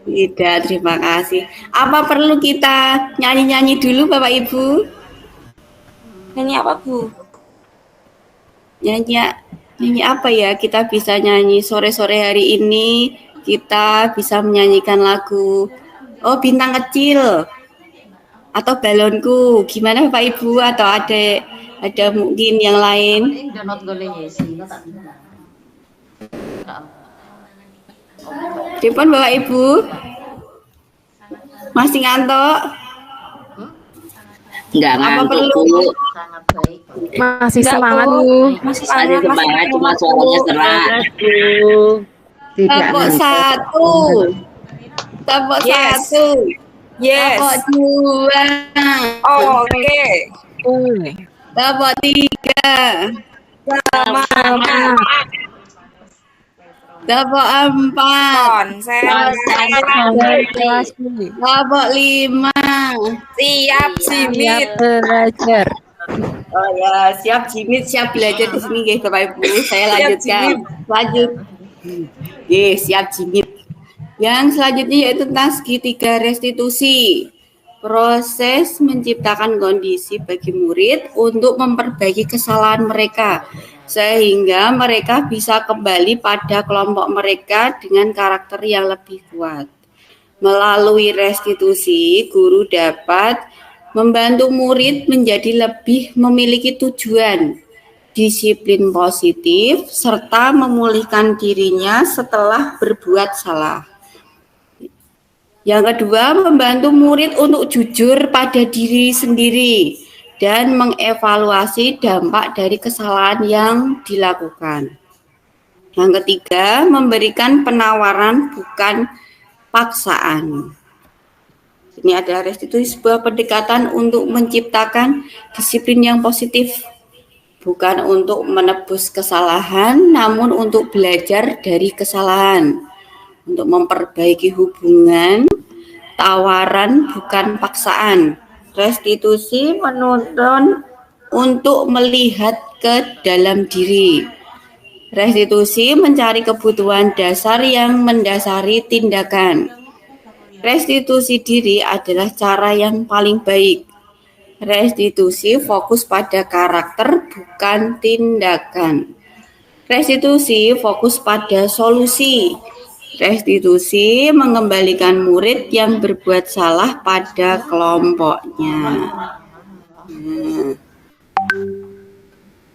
Tidak, terima kasih. Apa perlu kita nyanyi-nyanyi dulu Bapak Ibu? Nyanyi apa Bu? Nyanyi apa ya? Kita bisa nyanyi sore-sore hari ini. Kita bisa menyanyikan lagu Oh Bintang Kecil atau Balonku. Gimana Bapak Ibu? Atau ada mungkin yang lain? Pripun Bapak Ibu? Masih ngantuk? Enggak ngantuk, Bu. Sangat baik. Masih semangat, Bu. Masih Ada semangat, cuma suaranya serak. Tepuk satu. Tepuk satu. Yes. Tepuk dua. Oke. Tepuk tiga. Semangat. Tepuk empat. Konsen. Tepuk lima. Siap Jimit. Belajar. Oh ya, siap Jimit, siap belajar di sini guys Bapak Ibu. Saya lanjutkan. Lanjut. Siap Jimit. Yang selanjutnya yaitu tentang segitiga restitusi. Proses menciptakan kondisi bagi murid untuk memperbaiki kesalahan mereka sehingga mereka bisa kembali pada kelompok mereka dengan karakter yang lebih kuat. Melalui restitusi, guru dapat membantu murid menjadi lebih memiliki tujuan, disiplin positif, serta memulihkan dirinya setelah berbuat salah. Yang kedua, membantu murid untuk jujur pada diri sendiri dan mengevaluasi dampak dari kesalahan yang dilakukan. Yang ketiga, memberikan penawaran bukan paksaan. Ini ada restitusi, sebuah pendekatan untuk menciptakan disiplin yang positif, bukan untuk menebus kesalahan, namun untuk belajar dari kesalahan, untuk memperbaiki hubungan, tawaran bukan paksaan. Restitusi menuntun untuk melihat ke dalam diri. Restitusi mencari kebutuhan dasar yang mendasari tindakan. Restitusi diri adalah cara yang paling baik. Restitusi fokus pada karakter bukan tindakan. Restitusi fokus pada solusi. Restitusi mengembalikan murid yang berbuat salah pada kelompoknya.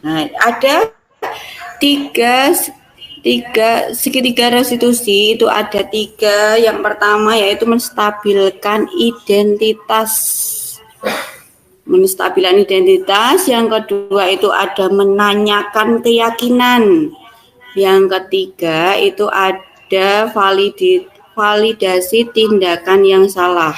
Nah, ada segitiga restitusi itu ada tiga. Yang pertama yaitu menstabilkan identitas. Yang kedua itu ada menanyakan keyakinan. Yang ketiga itu ada validasi tindakan yang salah.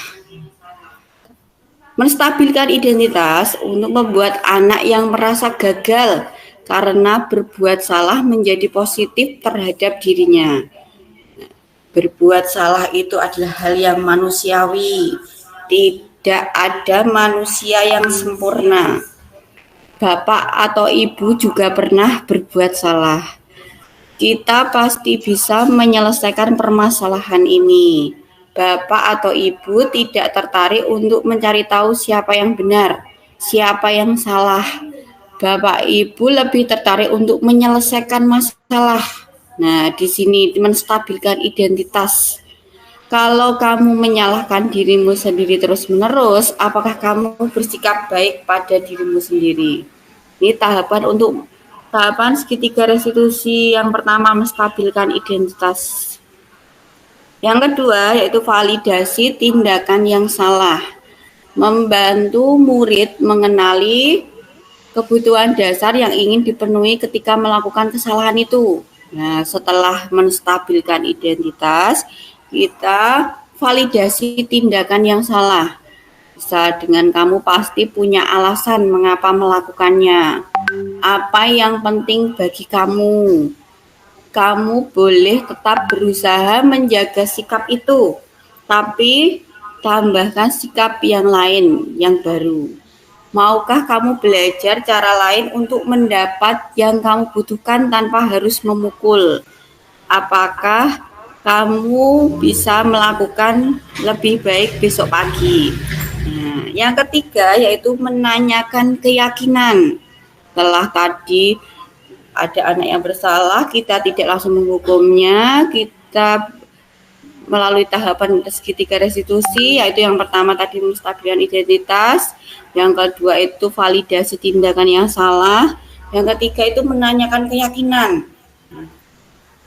menstabilkan identitas untuk membuat anak yang merasa gagal karena berbuat salah menjadi positif terhadap dirinya. Berbuat salah itu adalah hal yang manusiawi. Tidak ada manusia yang sempurna. Bapak atau ibu juga pernah berbuat salah. Kita pasti bisa menyelesaikan permasalahan ini. Bapak atau ibu tidak tertarik untuk mencari tahu siapa yang benar, siapa yang salah. Bapak ibu lebih tertarik untuk menyelesaikan masalah. Nah, di sini menstabilkan identitas. Kalau kamu menyalahkan dirimu sendiri terus-menerus, apakah kamu bersikap baik pada dirimu sendiri? Ini tahapan segitiga restitusi yang pertama, menstabilkan identitas. Yang kedua yaitu validasi tindakan yang salah. Membantu murid mengenali kebutuhan dasar yang ingin dipenuhi ketika melakukan kesalahan itu. Nah, setelah menstabilkan identitas, kita validasi tindakan yang salah. Bisa dengan kamu pasti punya alasan mengapa melakukannya. Apa yang penting bagi kamu? Kamu boleh tetap berusaha menjaga sikap itu, tapi tambahkan sikap yang lain, yang baru. Maukah kamu belajar cara lain untuk mendapat yang kamu butuhkan tanpa harus memukul? Apakah kamu bisa melakukan lebih baik besok pagi? Nah, yang ketiga yaitu menanyakan keyakinan. Setelah tadi ada anak yang bersalah, kita tidak langsung menghukumnya, kita melalui tahapan segitiga restitusi, yaitu yang pertama tadi menstabilkan identitas, yang kedua itu validasi tindakan yang salah, yang ketiga itu menanyakan keyakinan.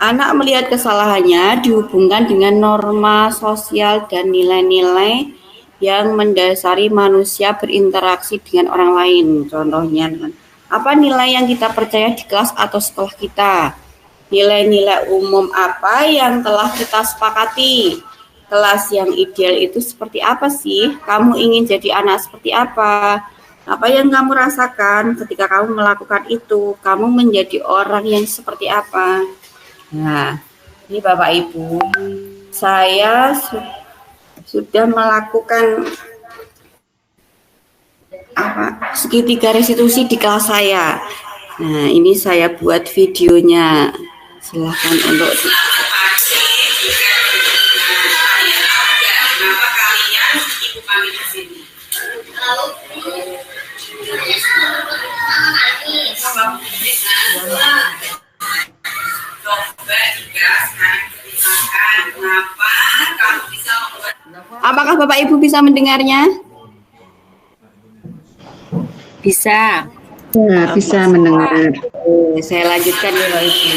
Anak melihat kesalahannya dihubungkan dengan norma sosial dan nilai-nilai yang mendasari manusia berinteraksi dengan orang lain. Contohnya, apa nilai yang kita percaya di kelas atau sekolah kita? Nilai-nilai umum apa yang telah kita sepakati? Kelas yang ideal itu seperti apa sih? Kamu ingin jadi anak seperti apa? Apa yang kamu rasakan ketika kamu melakukan itu? Kamu menjadi orang yang seperti apa? Nah, ini Bapak Ibu, saya sudah melakukan segitiga restitusi di kelas saya. Nah, ini saya buat videonya. Silahkan untuk apakah Bapak Ibu bisa mendengarnya? Bisa. Ya, bisa mendengar. Saya lanjutkan ya Bapak Ibu.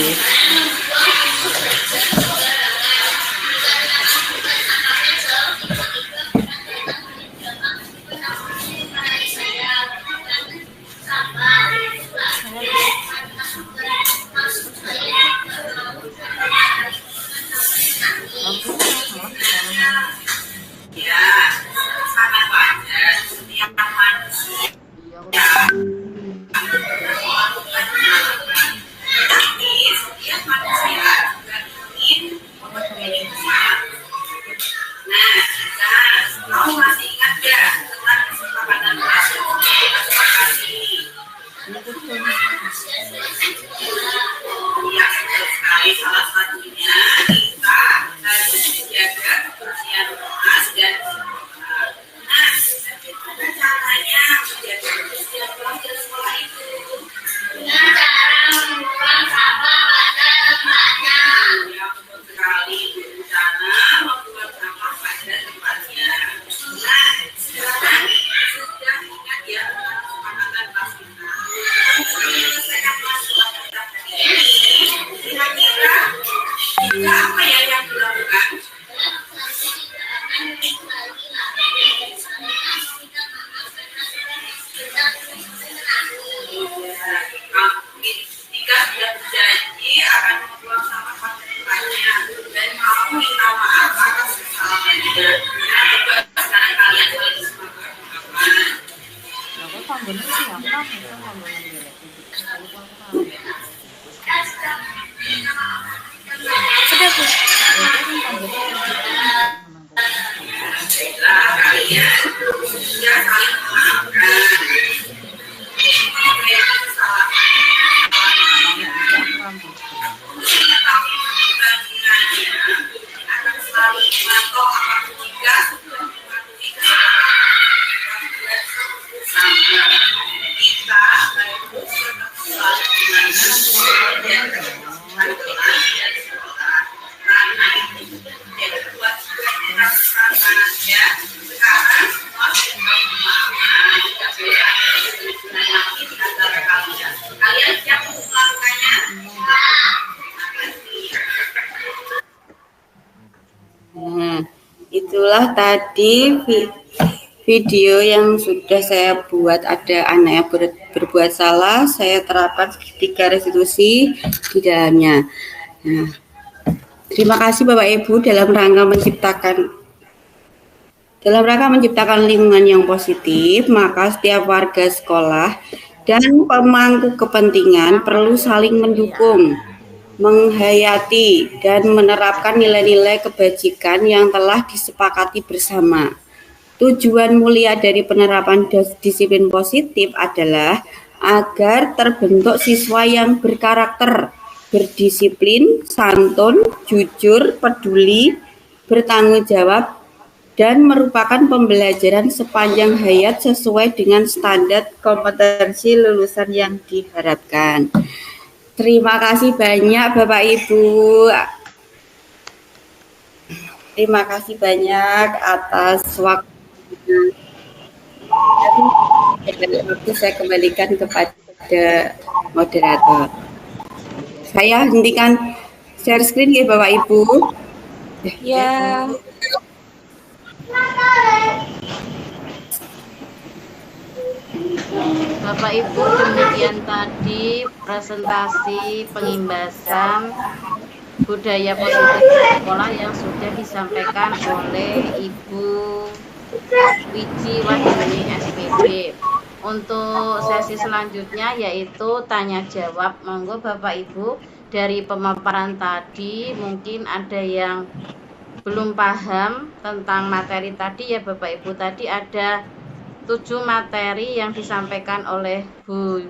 Sudah, Bu. Nah, itulah tadi video yang sudah saya buat. Ada anak yang berbuat salah, saya terapkan 3 restitusi di dalamnya. Nah, terima kasih Bapak Ibu dalam rangka menciptakan lingkungan yang positif, maka setiap warga sekolah dan pemangku kepentingan perlu saling mendukung, menghayati, dan menerapkan nilai-nilai kebajikan yang telah disepakati bersama. Tujuan mulia dari penerapan disiplin positif adalah agar terbentuk siswa yang berkarakter, berdisiplin, santun, jujur, peduli, bertanggung jawab, dan merupakan pembelajaran sepanjang hayat sesuai dengan standar kompetensi lulusan yang diharapkan. Terima kasih banyak Bapak Ibu. Terima kasih banyak atas waktunya. Waktu saya kembalikan kepada moderator. Saya hentikan share screen ya Bapak Ibu. Ya. Bapak Ibu, demikian tadi presentasi pengimbasan budaya positif di sekolah yang sudah disampaikan oleh Ibu Wiji Wahyuni SPB. Untuk sesi selanjutnya yaitu tanya jawab. Monggo Bapak Ibu, dari pemaparan tadi mungkin ada yang belum paham tentang materi tadi ya Bapak Ibu. Tadi ada 7 materi yang disampaikan oleh Bu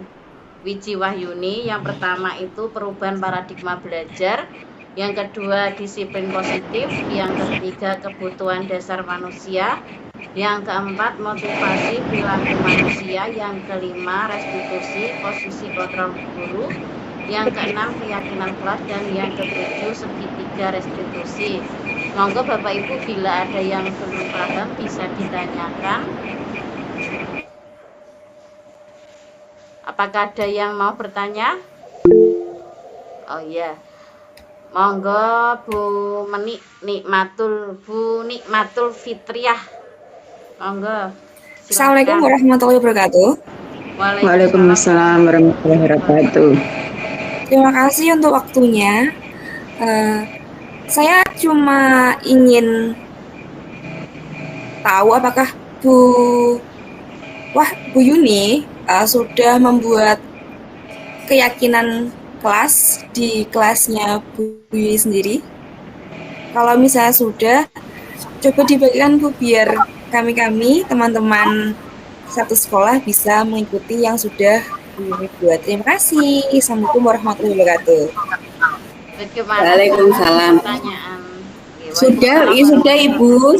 Wiji Wahyuni. Yang pertama itu perubahan paradigma belajar, yang kedua disiplin positif, yang ketiga kebutuhan dasar manusia, yang keempat motivasi perilaku manusia, yang kelima restitusi posisi kontrol guru, yang keenam keyakinan kelas, dan yang ketujuh segitiga restitusi. Monggo Bapak Ibu, bila ada yang belum paham bisa ditanyakan. Apakah ada yang mau bertanya? Oh iya, monggo Bu Nikmatul Fitriah, monggo. Silakan. Assalamualaikum warahmatullahi wabarakatuh. Waalaikumsalam warahmatullahi wabarakatuh. Terima kasih untuk waktunya. Saya cuma ingin tahu apakah Bu Yuni sudah membuat keyakinan kelas di kelasnya Bu Yuni sendiri. Kalau misalnya sudah, coba dibagikan Bu, biar kami teman-teman satu sekolah bisa mengikuti yang sudah Bu Yuni buat. Terima kasih. Assalamualaikum warahmatullahi wabarakatuh. Waalaikumsalam. Sudah Ibu.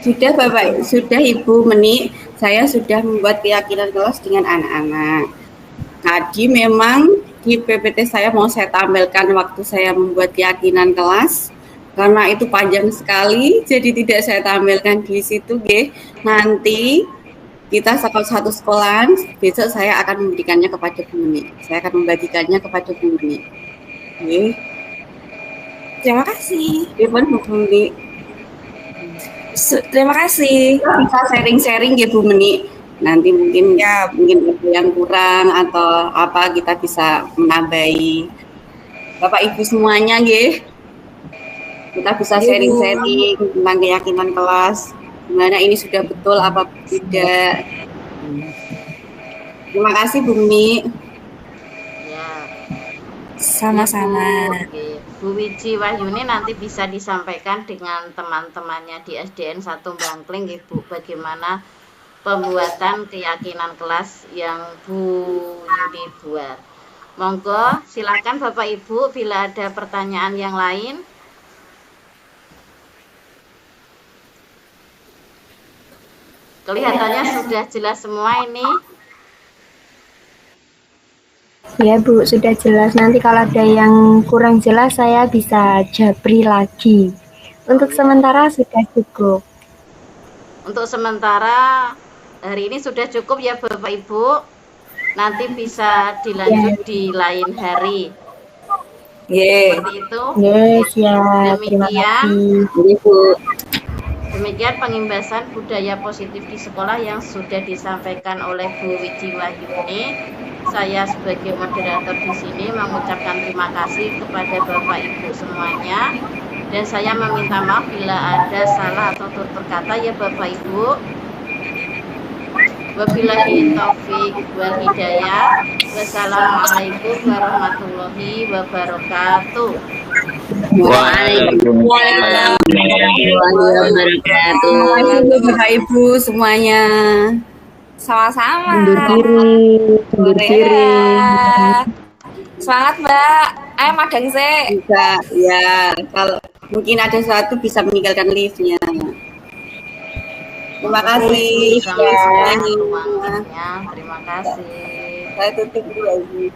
Sudah Bapak, sudah Ibu Meni, saya sudah membuat keyakinan kelas dengan anak-anak. Tadi memang di PPT saya mau saya tampilkan waktu saya membuat keyakinan kelas, karena itu panjang sekali, jadi tidak saya tampilkan di situ, G. Nanti kita satu sekolah, besok saya akan memberikannya kepada Bu Meni. Saya akan membagikannya kepada Bu Meni. Oke. Terima kasih. Bu Meni. Terima kasih. Bisa sharing-sharing ya Bu Meni. Nanti mungkin ada yang kurang atau apa kita bisa menambahi. Bapak Ibu semuanya nggih. Kita bisa sharing-sharing tentang keyakinan kelas. Gimana ini sudah betul apa tidak. Terima kasih Bumi. Ya. Sama-sama. Oke. Bu Wiji Wahyuni nanti bisa disampaikan dengan teman-temannya di SDN 1 Bangkling, Ibu, bagaimana pembuatan keyakinan kelas yang Bu Yuni buat. Monggo, silakan Bapak Ibu bila ada pertanyaan yang lain. Kelihatannya sudah jelas semua ini. Ya Bu, sudah jelas. Nanti kalau ada yang kurang jelas saya bisa japri lagi. Untuk sementara sudah cukup. Untuk sementara hari ini sudah cukup ya Bapak Ibu. Nanti bisa dilanjut di lain hari. Seperti itu. Yes, ya. Terima Demikian. kasih. Demikian pengimbasan budaya positif di sekolah yang sudah disampaikan oleh Bu Wiji Wahyuni. Saya sebagai moderator di sini mengucapkan terima kasih kepada Bapak Ibu semuanya. Dan saya meminta maaf bila ada salah atau tutur kata ya Bapak Ibu. Wabillahi taufik wal hidayah. Wassalamualaikum warahmatullahi wabarakatuh. Waalaikumsalam. Terima kasih Bapak Ibu semuanya. Sama-sama. Undur diri. Semangat Mbak. Ayo madang sih. Bisa ya, kalau mungkin ada satu bisa meninggalkan liftnya. Terima kasih. Sama-sama ruangannya. Terima kasih. Saya tutup dulu lagi.